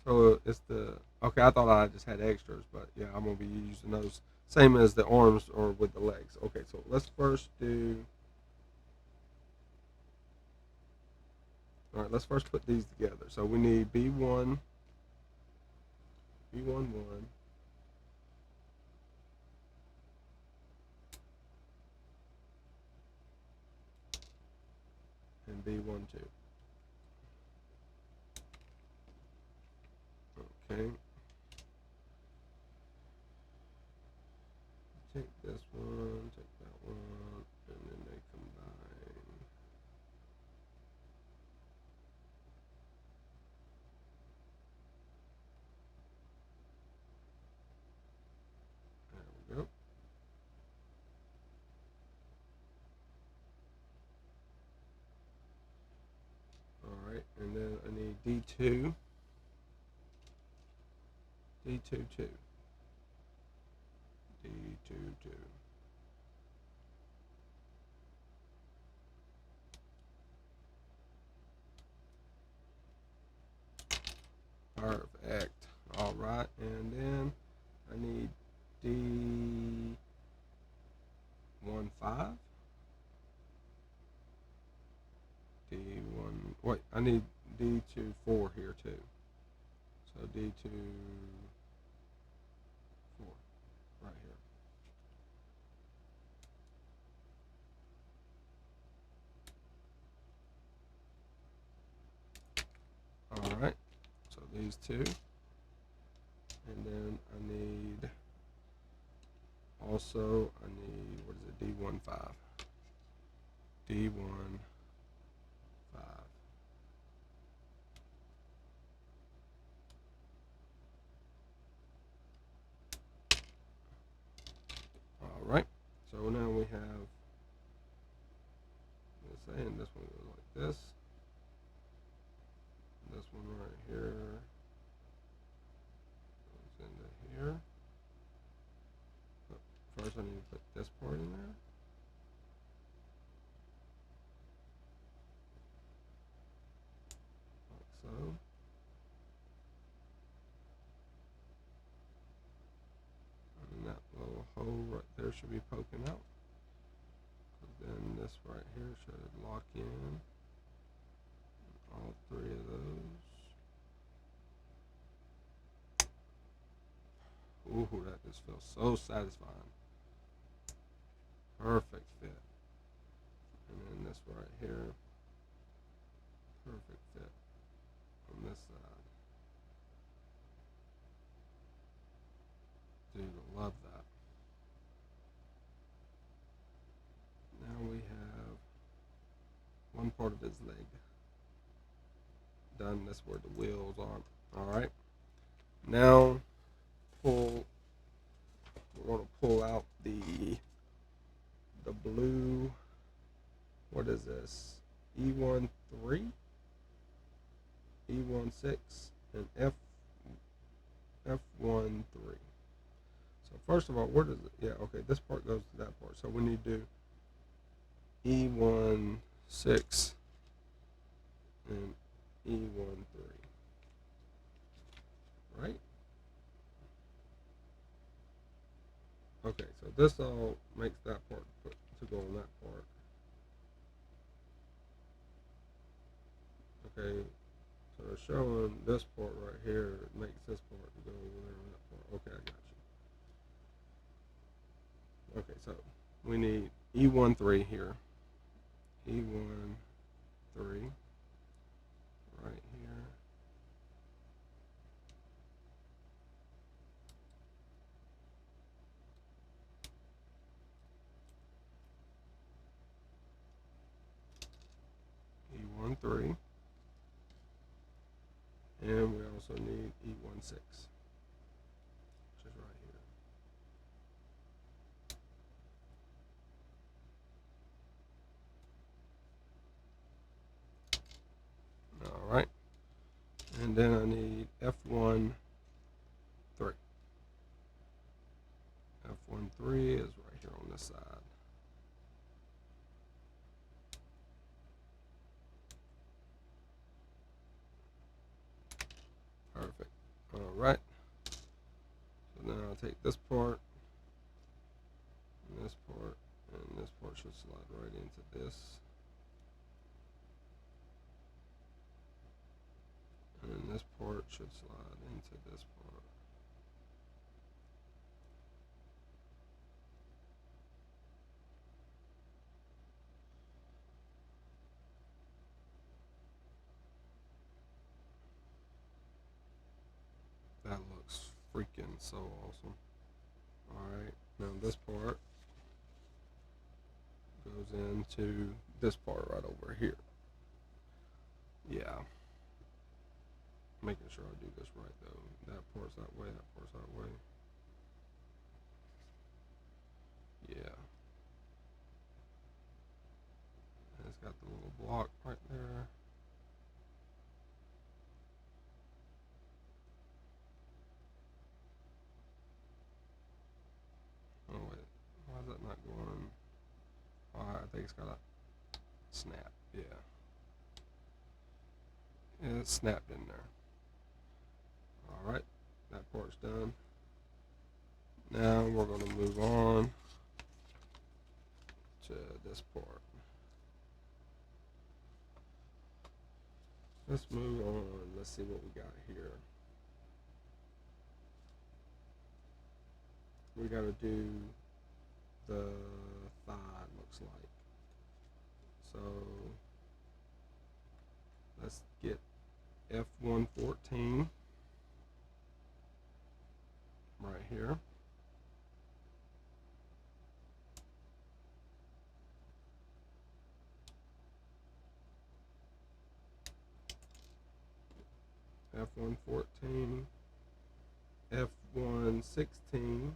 Speaker 1: So it's the okay. I thought I just had extras, but yeah, I'm gonna be using those same as the arms or with the legs. Okay, so let's first do. All right, let's first put these together. So we need B1, B1-1, and B1-2. Okay. Take this one, take that one, and then they combine. There we go. All right, and then I need D2, D22, D22. Perfect. All right, and then I need D15, D1. Wait, I need D24 here too. So D24 right here. All right. So these two, and then I need also I need what is it? D15. D15. All right. So now we have. Let's say, and this one goes like this. This one right here goes into here. Oh, first, I need to put this part in there. Like so. And that little hole right there should be poking out. Then this right here should lock in all three of those. Ooh, that just feels so satisfying. Perfect fit. And then this right here, perfect fit on this side. Dude, I love that. Now we have one part of his leg done. That's where the wheels are. All right. Now pull. We're going to pull out the blue. What is this? E13, E16, and F13. So first of all, where does it? Yeah, okay. This part goes to that part. So we need to do E16 and E13. Right? Okay, so this all makes that part to go on that part. Okay, so it's showing this part right here makes this part go over there on that part. Okay, I got you. Okay, so we need E13 here. E13 right here. E13. And we also need E16, which is right here. All right. And then I need F13. F13 is right here on this side. right. So now I'll take this part, and this part, and this part should slide right into this. And then this part should slide into this part. That looks freaking so awesome. Alright, now this part goes into this part right over here. Yeah. Making sure I do this right though. That part's that way, that part's that way. Yeah. And it's got the little block right there. Oh wait, why is that not going? Oh, I think it's got a snap. Yeah. Yeah, it's snapped in there. Alright, that part's done. Now we're going to move on to this part. Let's move on. Let's see what we got here. We got to do the thigh, looks like. So let's get F114 right here. F114, F116,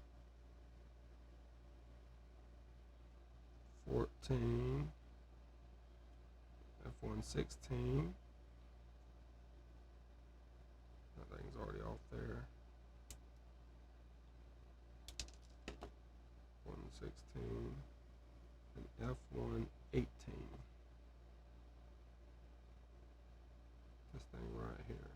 Speaker 1: 14, F116. That thing's already off there. 116 and F118. This thing right here.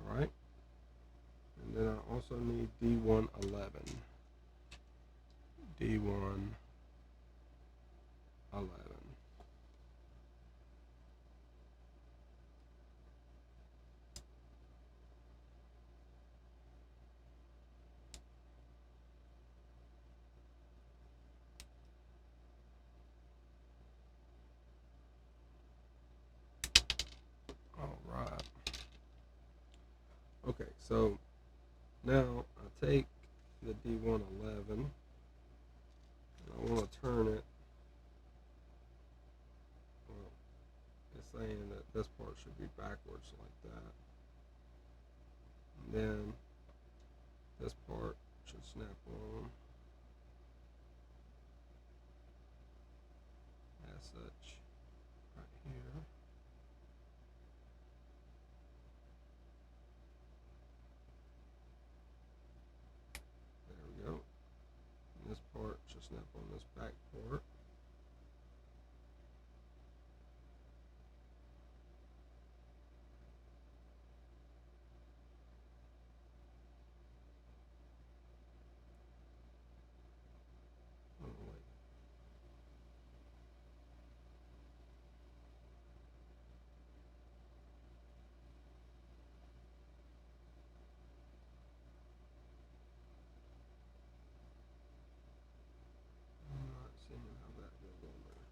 Speaker 1: Alright. And then I also need D111. D111. Alright. Okay, so now I take the D111 and I want to turn it. Well, it's saying that this part should be backwards like that. And then this part should snap on as such right here. There we go. And this part should snap on this back part. Oh, wait. I'm not seeing how that goes on there.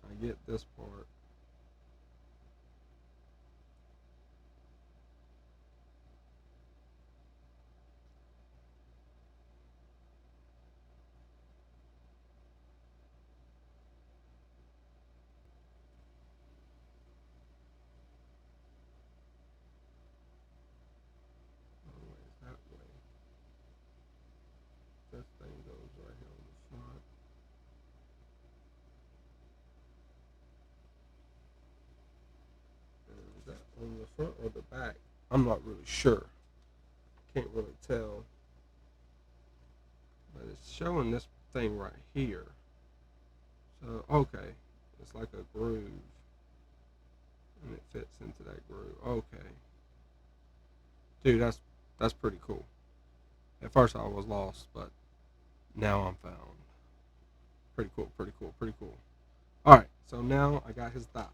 Speaker 1: I get this part. Always that way. This thing goes right here on the front. And is that on the front or the back? I'm not really sure. can't really tell, but it's showing this thing right here. So okay, it's like a groove, and it fits into that groove. Okay, dude, that's pretty cool. At first I was lost, but now I'm found. Pretty cool, pretty cool, pretty cool. All right, so now I got his thigh,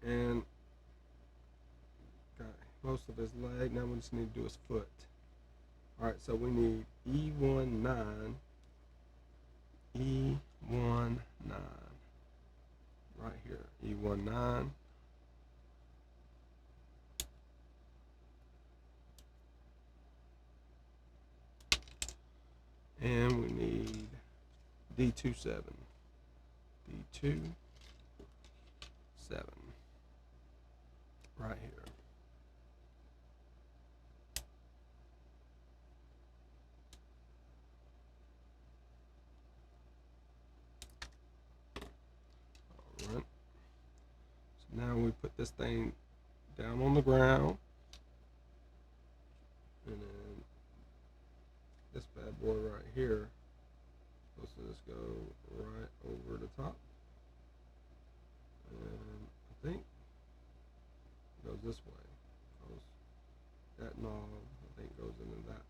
Speaker 1: and got most of his leg. Now we just need to do his foot. All right, so we need E19, E19, right here, E19. And we need D27, D27, right here. All right. So now we put this thing down on the ground, and then this bad boy right here supposed to just go right over the top, and I think it goes this way. That knob, I think, goes into that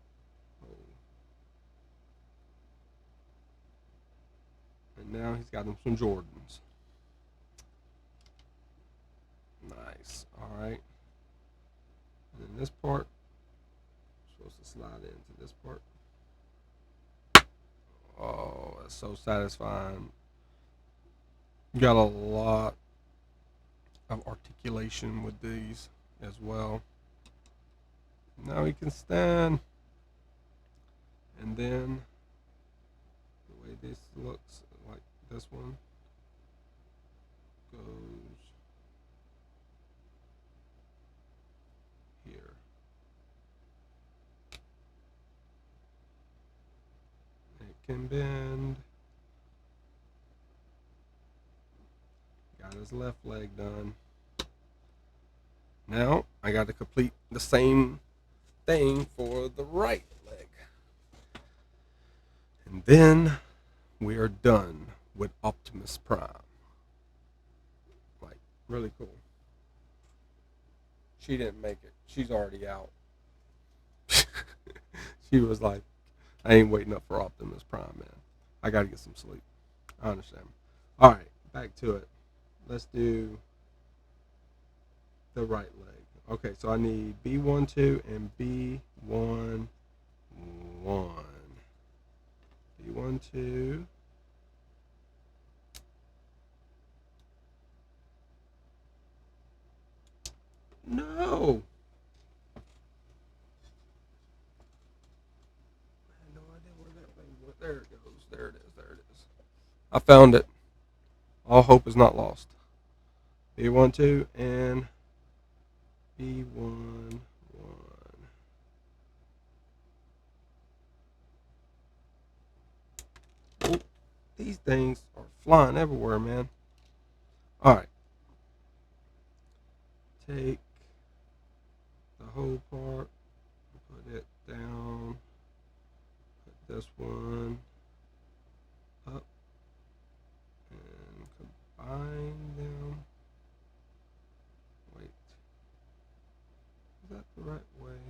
Speaker 1: hole. And now he's got him some Jordans. Nice. All right. And then this part, supposed to slide into this part. Oh, that's so satisfying. You got a lot of articulation with these as well. Now he can stand. And then the way this looks, like this one goes here. It can bend. Got his left leg done. Now I got to complete the same thing for the right leg. And then we are done with Optimus Prime. Like, really cool. She didn't make it. She's already out. She was like, I ain't waiting up for Optimus Prime, man. I got to get some sleep. I understand. All right, back to it. Let's do the right leg. Okay, so I need B12 and B11. B12. No! I had no idea where that thing went. There it goes. There it is. There it is. I found it. All hope is not lost. B12 and B11. Oh, these things are flying everywhere, man. All right. Take the whole part, put it down, put this one up, and combine them. Wait, is that the right way?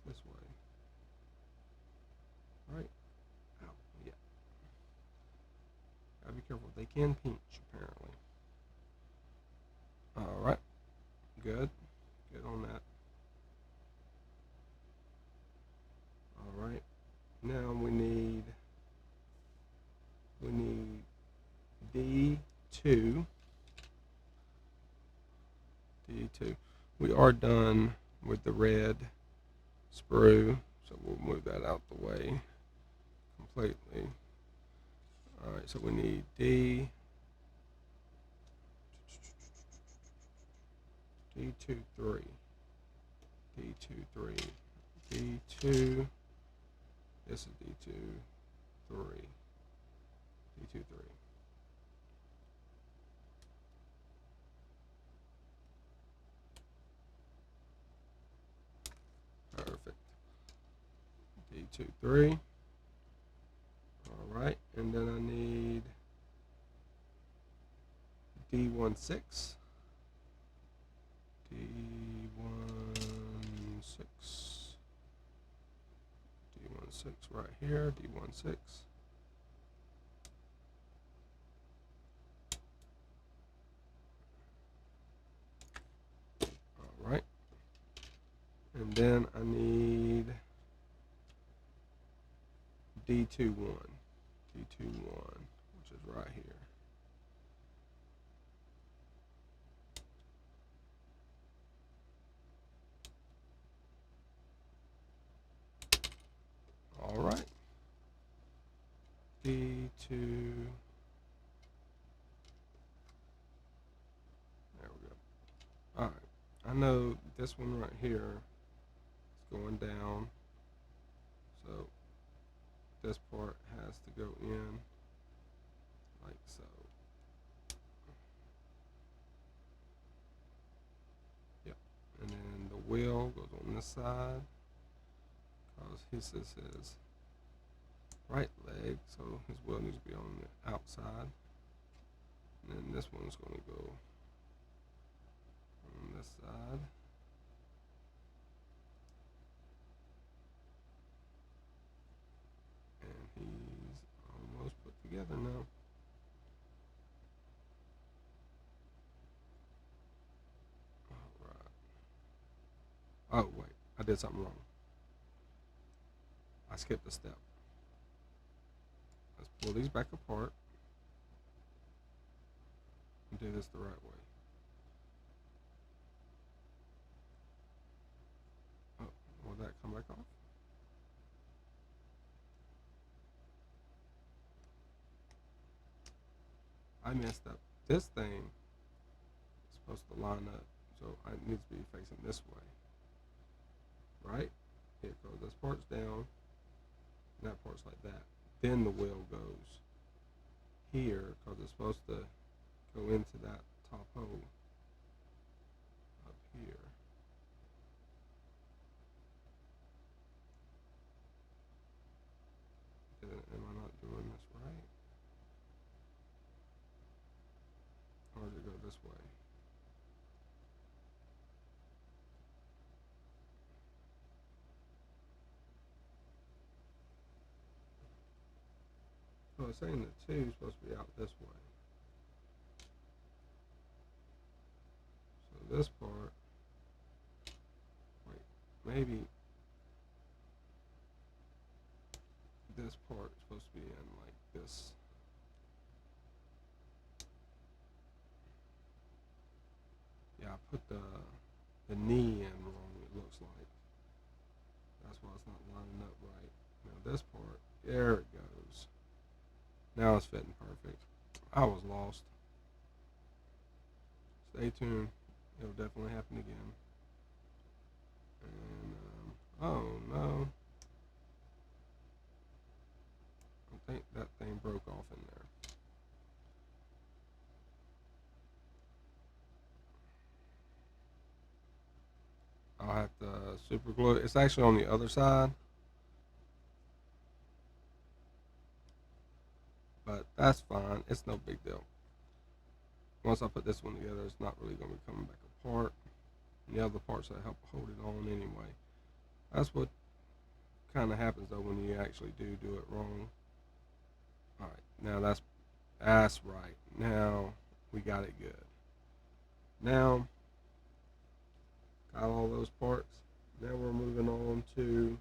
Speaker 1: This way. Right? Ow, yeah. Gotta be careful. They can pinch, apparently. Alright. Good. Good on that. Alright. Now we need D2. D2. We are done with the red sprue, so we'll move that out the way completely. Alright, so we need D23. D23. D2. This is D23. D23. 2, 3. All right, and then I need D16. D16 right here, D16. All right, and then I need D21, which is right here. All right, D2. There we go. All right, I know this one right here is going down, so this part has to go in like so. Yep, and then the wheel goes on this side because his is his right leg, so his wheel needs to be on the outside. And then this one's going to go on this side. And he's almost put together now. Alright. Oh, wait. I did something wrong. I skipped a step. Let's pull these back apart and do this the right way. Oh, will that come back off? I messed up. This thing is supposed to line up, so it needs to be facing this way. Right? Here goes. This part's down, and that part's like that. Then the wheel goes here, because it's supposed to go into that top hole up here. Am I not doing this right? Or does it go this way? So it's saying the 2 is supposed to be out this way. So this part, wait, maybe this part is supposed to be in like this. Yeah, I put the knee in wrong, it looks like. That's why it's not lining up right. Now this part, there it goes. Now it's fitting perfect. I was lost. Stay tuned. It'll definitely happen again. And, oh no. I think that thing broke off in there. I'll have to super glue it. It's actually on the other side. But that's fine. It's no big deal. Once I put this one together, it's not really going to be coming back apart. And the other parts that help hold it on anyway. That's what kind of happens though when you actually do it wrong. Alright, now that's right. Now we got it good. Now, got all those parts. Now we're moving on to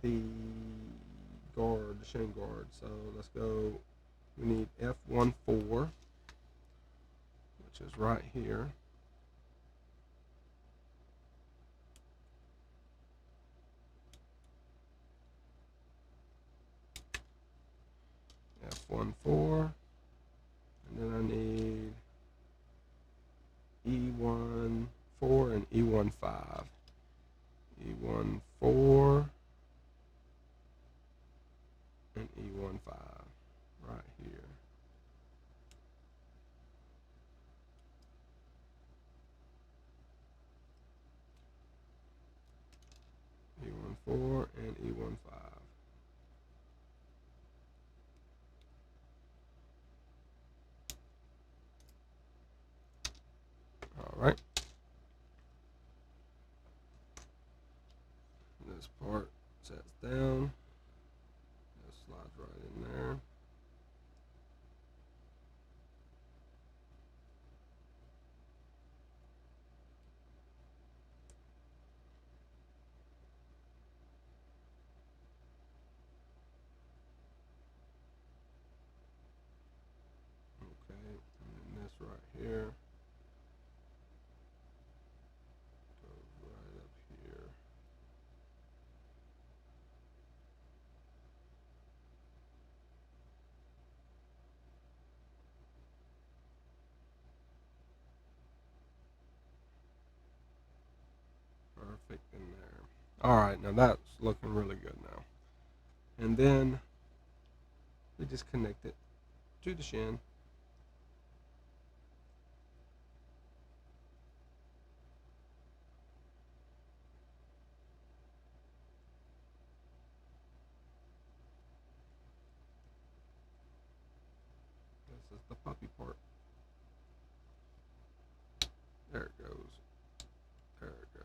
Speaker 1: the guard, the shin guard. So let's go. We need F14, which is right here. F14, and then I need E14 and E15. E14 and E15 right here. E14 and E15. All right. This part sets down. It slides right in there. Okay, and then this right here goes right up here. Perfect in there. All right, now that's looking really good now. And then we just connect it to the shin. This is the puppy part. There it goes. There it goes.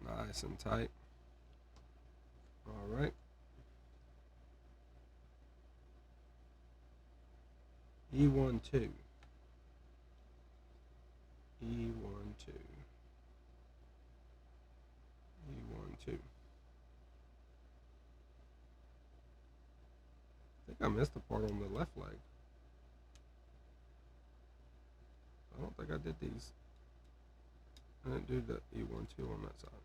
Speaker 1: Nice and tight. All right. E12. E12. E12. I think I missed the part on the left leg. I don't think I did these. I didn't do the E12 on that side.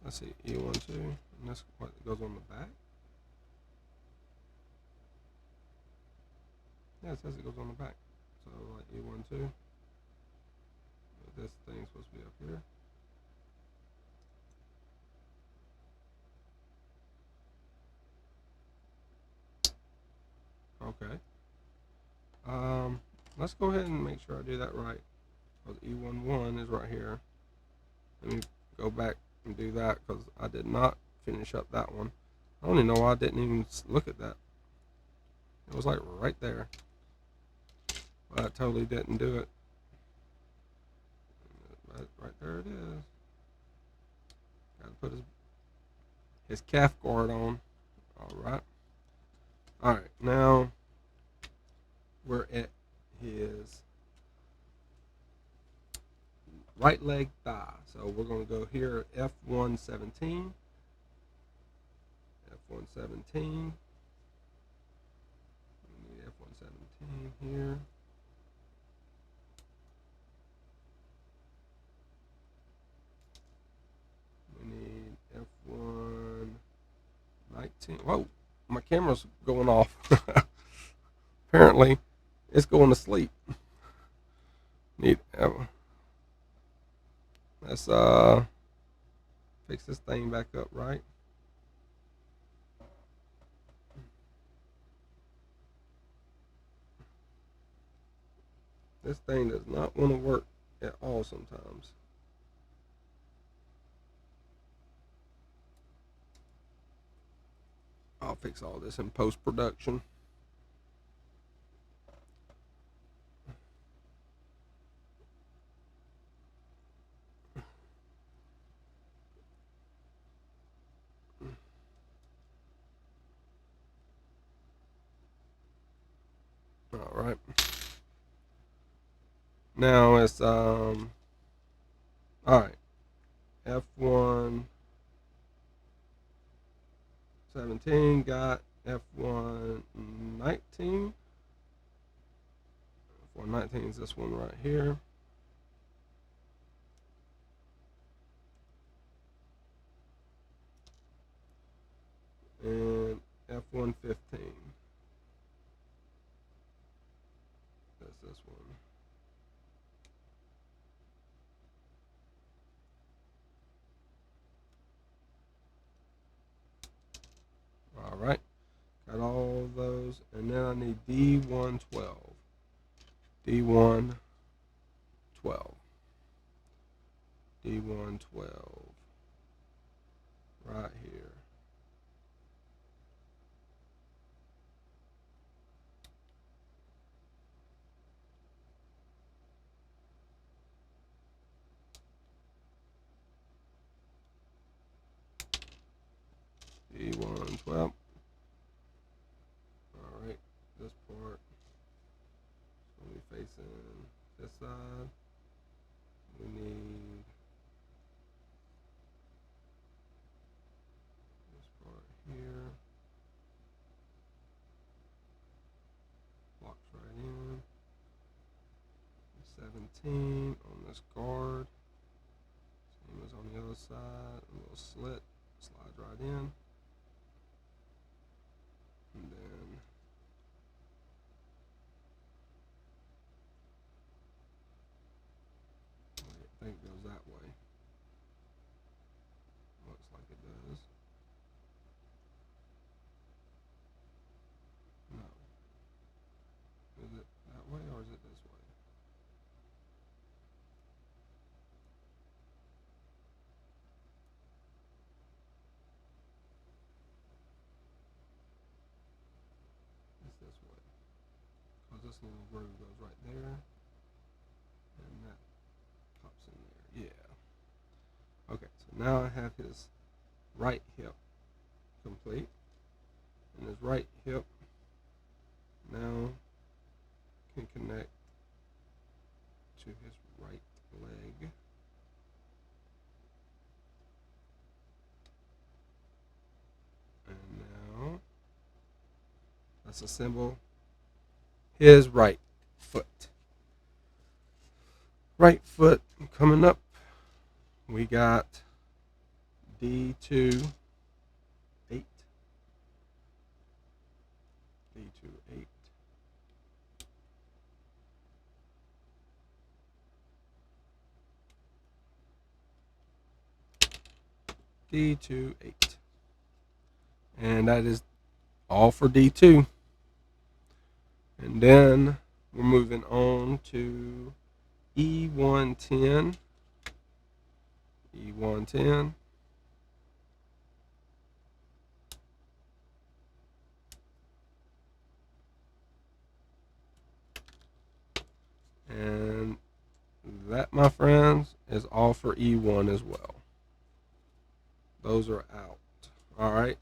Speaker 1: Let's see, E12, and that's what goes on the back. Yeah, it says it goes on the back. So like E12. This thing's supposed to be up here. Okay. Let's go ahead and make sure I do that right. Because E11 is right here. Let me go back and do that because I did not finish up that one. I don't even know why I didn't even look at that. It was like right there. But I totally didn't do it. But right there it is. Gotta put his calf guard on. Alright. Alright, now we're at his right leg thigh. So we're going to go here F117. F117. We need F117 here. We need F119. Whoa, my camera's going off. Apparently, it's going to sleep. Need let's fix this thing back up, right? This thing does not want to work at all sometimes. I'll fix all this in post-production. All right. Now it's all right. F117 got F119. F119 is this one right here. And F115. That's this one. All right, got all those, and then I need D112. D112. D112 right here. D112. Alright, this part will be facing this side. We need this part here. Locks right in. 17 on this guard. Same as on the other side. A little slit. Slides right in. And then I think it goes that way. Looks like it does. No. Is it that way or is it this way? It's this way. Because this little groove goes right there. And that pops in there. Yeah. Okay, so now I have his right hip complete. And his right hip now can connect to his right leg. And now let's assemble his right foot. Right foot coming up. We got D2 8. D2 8. D2 8. And that is all for D2. And then we're moving on to E110. E110. And that, my friends, is all for E1 as well. Those are out. Alright.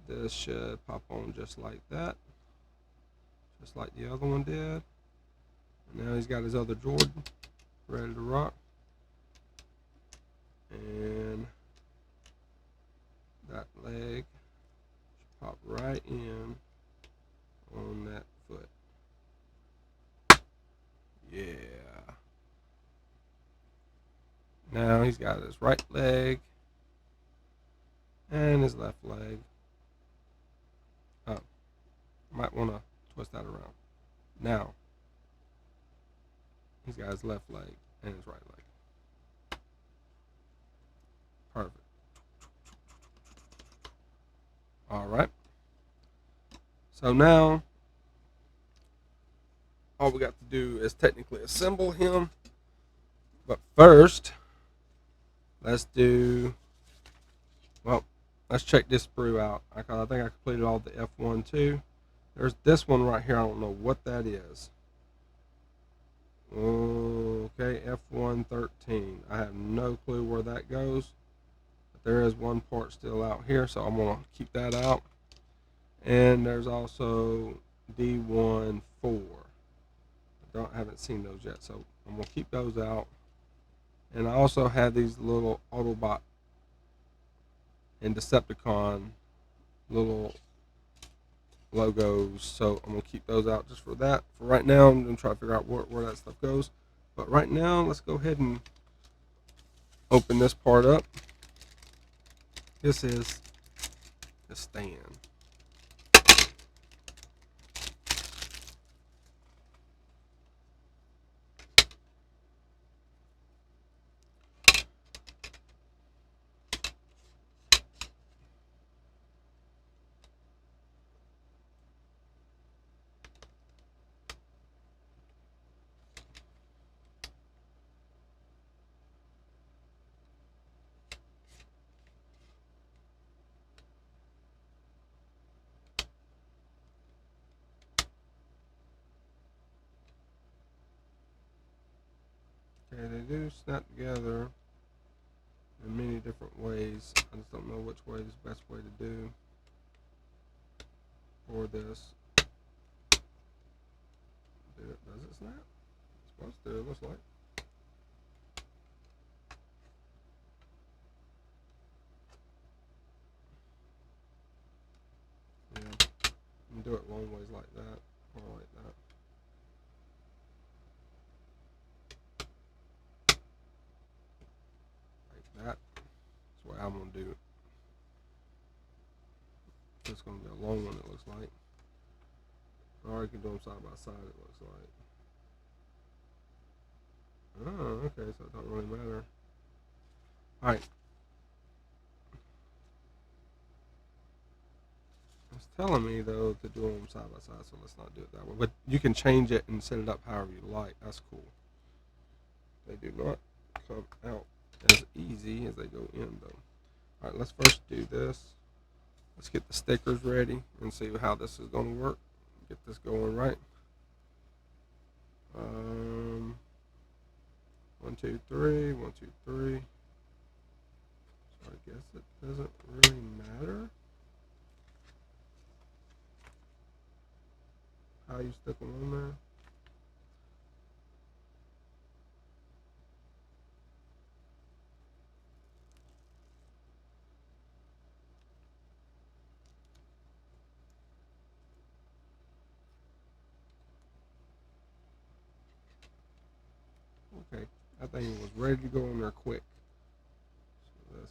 Speaker 1: This should pop on just like that. Just like the other one did. And now he's got his other Jordan ready to rock. And that leg should pop right in on that foot. Yeah. Now he's got his right leg and his left leg. Oh, might want to twist that around. Now he's got his left leg and his right leg. Perfect. Alright. So now all we got to do is technically assemble him. But first, let's check this sprue out. I think I completed all the F12. There's this one right here. I don't know what that is. Okay, F113. I have no clue where that goes. But there is one part still out here, so I'm going to keep that out. And there's also D14. Haven't seen those yet, so I'm going to keep those out. And I also have these little Autobot and Decepticon little logos, so I'm going to keep those out just for that. For right now, I'm going to try to figure out where that stuff goes. But right now, let's go ahead and open this part up. This is the stand. Okay, they do snap together in many different ways. I just don't know which way is the best way to do for this. Does it snap? It's supposed to, it looks like. Yeah, you can do it long ways like that, or like that. Like that. That's what I'm going to do it. It's going to be a long one, it looks like. Or you can do them side by side, it looks like. Oh, okay, so it don't really matter. Alright. It's telling me, though, to do them side by side, so let's not do it that way. But you can change it and set it up however you like. That's cool. They do not come out as easy as they go in, though. Alright, let's first do this. Let's get the stickers ready and see how this is going to work. Get this going right. 1, 2, 3. 1, 2, 3. So I guess it doesn't really matter how you stick them on there. Okay, that thing was ready to go on there quick. So this.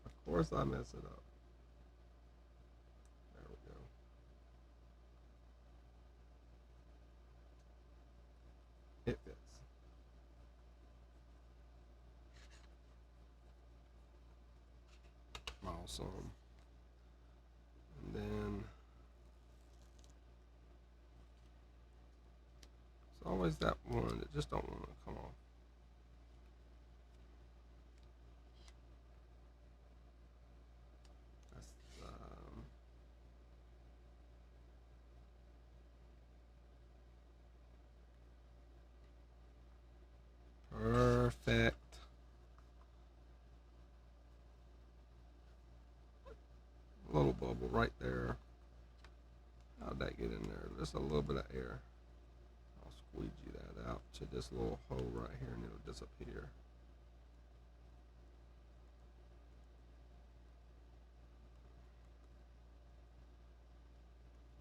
Speaker 1: Of course I mess it up. There we go. It fits. Awesome. And then it's always that one that just don't want to come off. That's perfect. A little bubble right there. How'd that get in there? Just a little bit of air. I'll squeegee that out to this little hole right here and it'll disappear.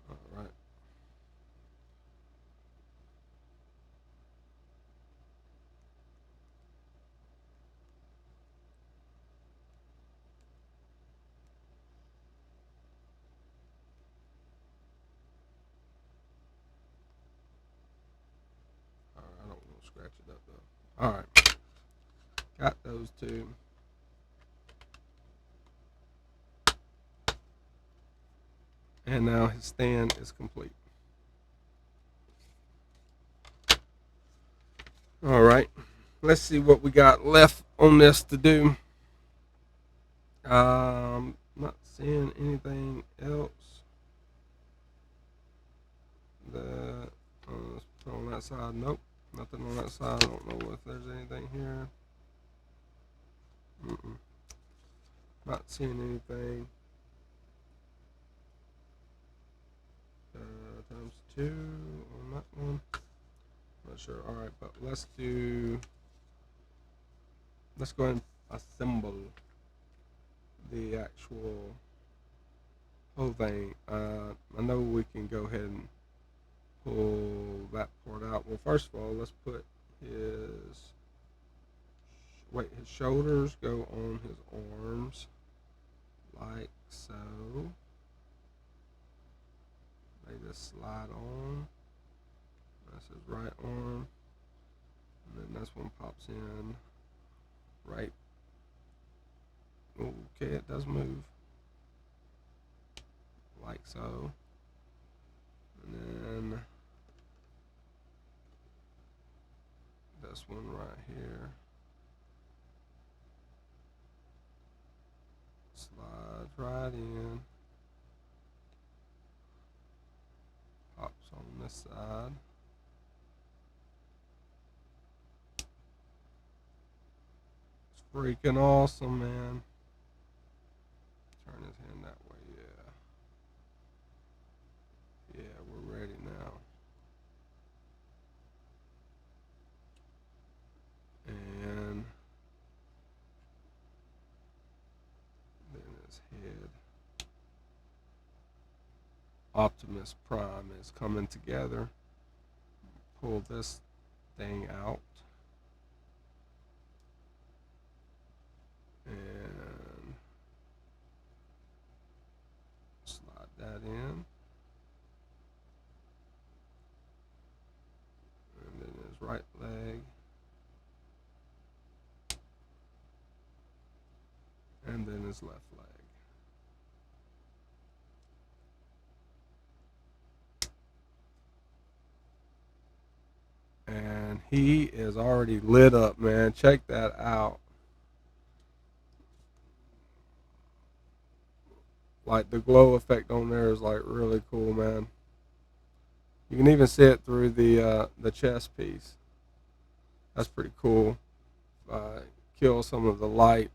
Speaker 1: Alright. Alright, I don't want to scratch it up though. Alright. Got those two. And now his stand is complete. Alright. Let's see what we got left on this to do. Not seeing anything else that on that side. Nope, nothing on that side. I don't know if there's anything here. Not seeing anything. Times 2 on that one. Not sure. All right, but let's go ahead and assemble the actual whole thing. I know we can go ahead and pull that part out. Well, first of all, let's put his shoulders go on his arms like so. They just slide on. That's his right arm, and then this one pops in right. Okay, it does move like so, and then this one right here Slides right in. Pops on this side. It's freaking awesome, man. Turn his hand that way, yeah. Yeah, we're ready now. And then his head. Optimus Prime is coming together. Pull this thing out. And slide that in. And then his right leg. And then his left leg. And he is already lit up, man. Check that out. Like the glow effect on there is like really cool, man. You can even see it through the chest piece. That's pretty cool. Kill some of the light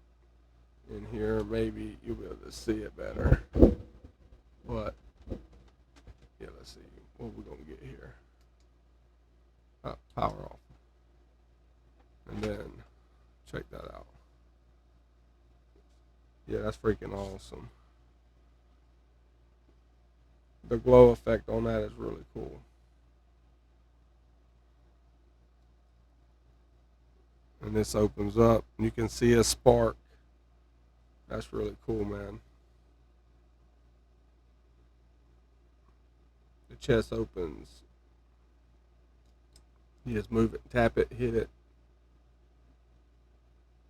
Speaker 1: in here, maybe you'll be able to see it better. But yeah, let's see what we're gonna get here. Power off, and then check that out. Yeah, that's freaking awesome. The glow effect on that is really cool. And this opens up, and you can see a spark. That's really cool, man. The chest opens. You just move it, tap it, hit it.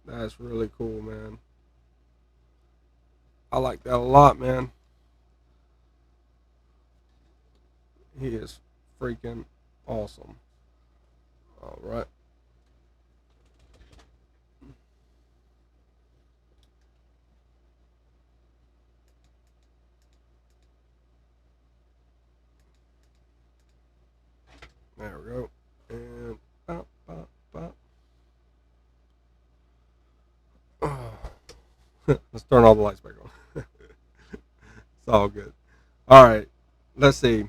Speaker 1: That's really cool, man. I like that a lot, man. He is freaking awesome. All right. There we go. And bop, bop, bop. Let's turn all the lights back on. It's all good. All right. Let's see.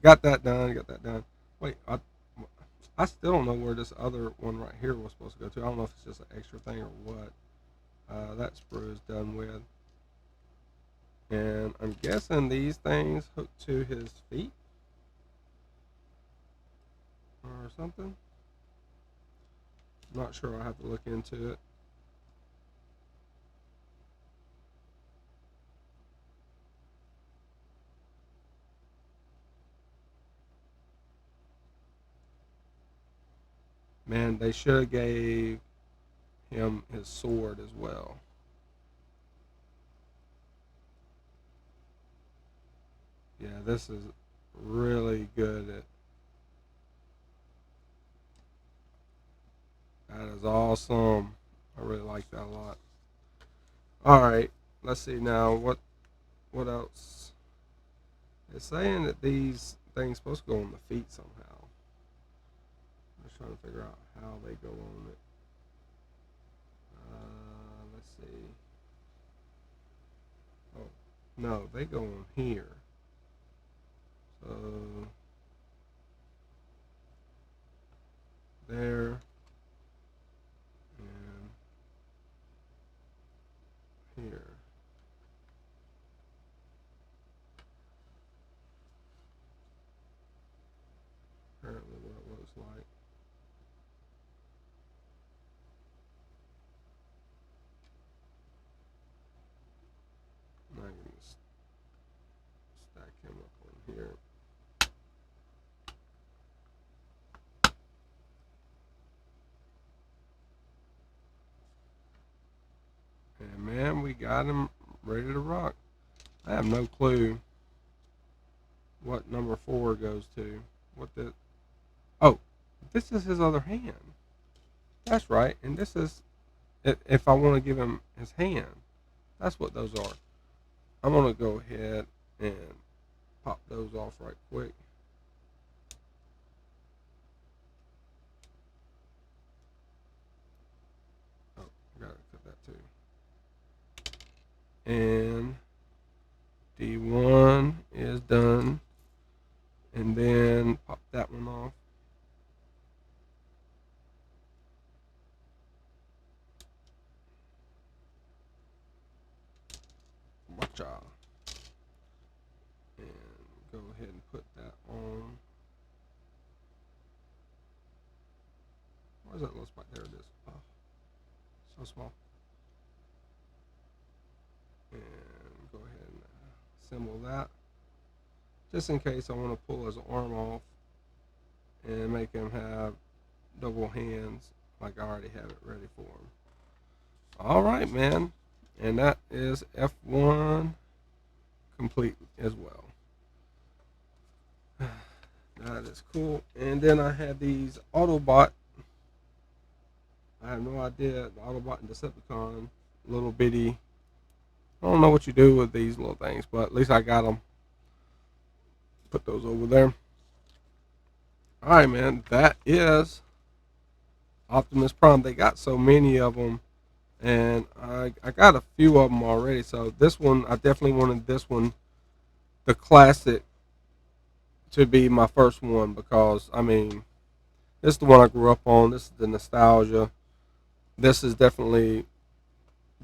Speaker 1: Got that done. Got that done. Wait, I still don't know where this other one right here was supposed to go to. I don't know if it's just an extra thing or what. That sprue is done with. And I'm guessing these things hook to his feet or something. I'm not sure. I'll have to look into it. Man, they should have gave him his sword as well. Yeah, this is really good. That is awesome. I really like that a lot. All right, let's see now what else. It's saying that these things supposed to go on the feet somehow. I'm just trying to figure out how they go on it. Let's see. Oh, no, they go on here. So there and here. Apparently, what it looks like. Now I'm going to stack him up on here. And man, we got him ready to rock. I have no clue what number 4 goes to. What the? Oh, this is his other hand. That's right. And this is if I want to give him his hand. That's what those are. I'm gonna go ahead and pop those off right quick. Oh, gotta cut that too. And D1 is done. And then pop that one off. Watch out. And go ahead and put that on. Where's that little spot? There it is. Oh, so small. And go ahead and assemble that. Just in case I want to pull his arm off and make him have double hands like I already have it ready for him. Alright, man. And that is F1 complete as well. That is cool. And then I have these Autobot. I have no idea. The Autobot and Decepticon. Little bitty. I don't know what you do with these little things, but at least I got them. Put those over there. Alright, man. That is Optimus Prime. They got so many of them. And I got a few of them already. So this one, I definitely wanted this one, the classic, to be my first one because, I mean, this is the one I grew up on. This is the nostalgia. This is definitely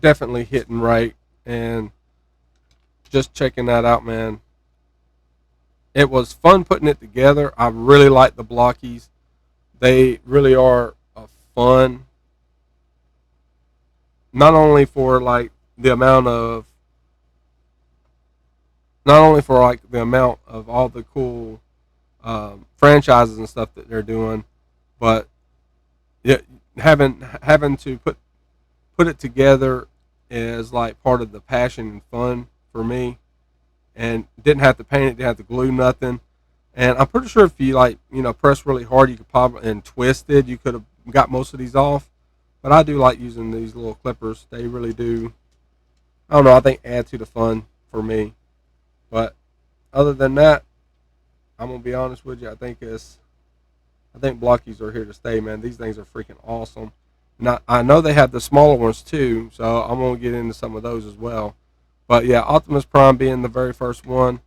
Speaker 1: hitting right. And just checking that out, man. It was fun putting it together. I really like the Blokees. They really are fun. Not only for like the amount of all the cool franchises and stuff that they're doing, but having to put it together is like part of the passion and fun for me. And didn't have to paint it, didn't have to glue nothing. And I'm pretty sure if you press really hard, you could pop and twist it. You could have got most of these off. But I do like using these little clippers. They really do. I don't know. I think add to the fun for me. But other than that, I'm gonna be honest with you. I think Blokees are here to stay, man. These things are freaking awesome. Now I know they have the smaller ones too, so I'm gonna get into some of those as well. But yeah, Optimus Prime being the very first one,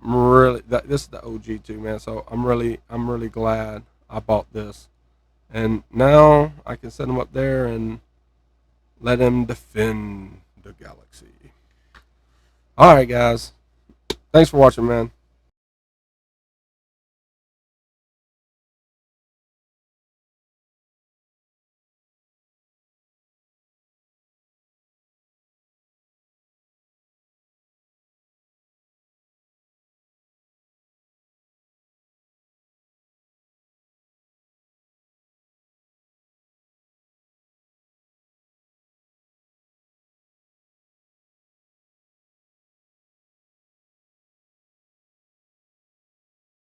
Speaker 1: this is the OG too, man. So I'm really glad I bought this. And now I can set him up there and let him defend the galaxy. All right, guys. Thanks for watching, man.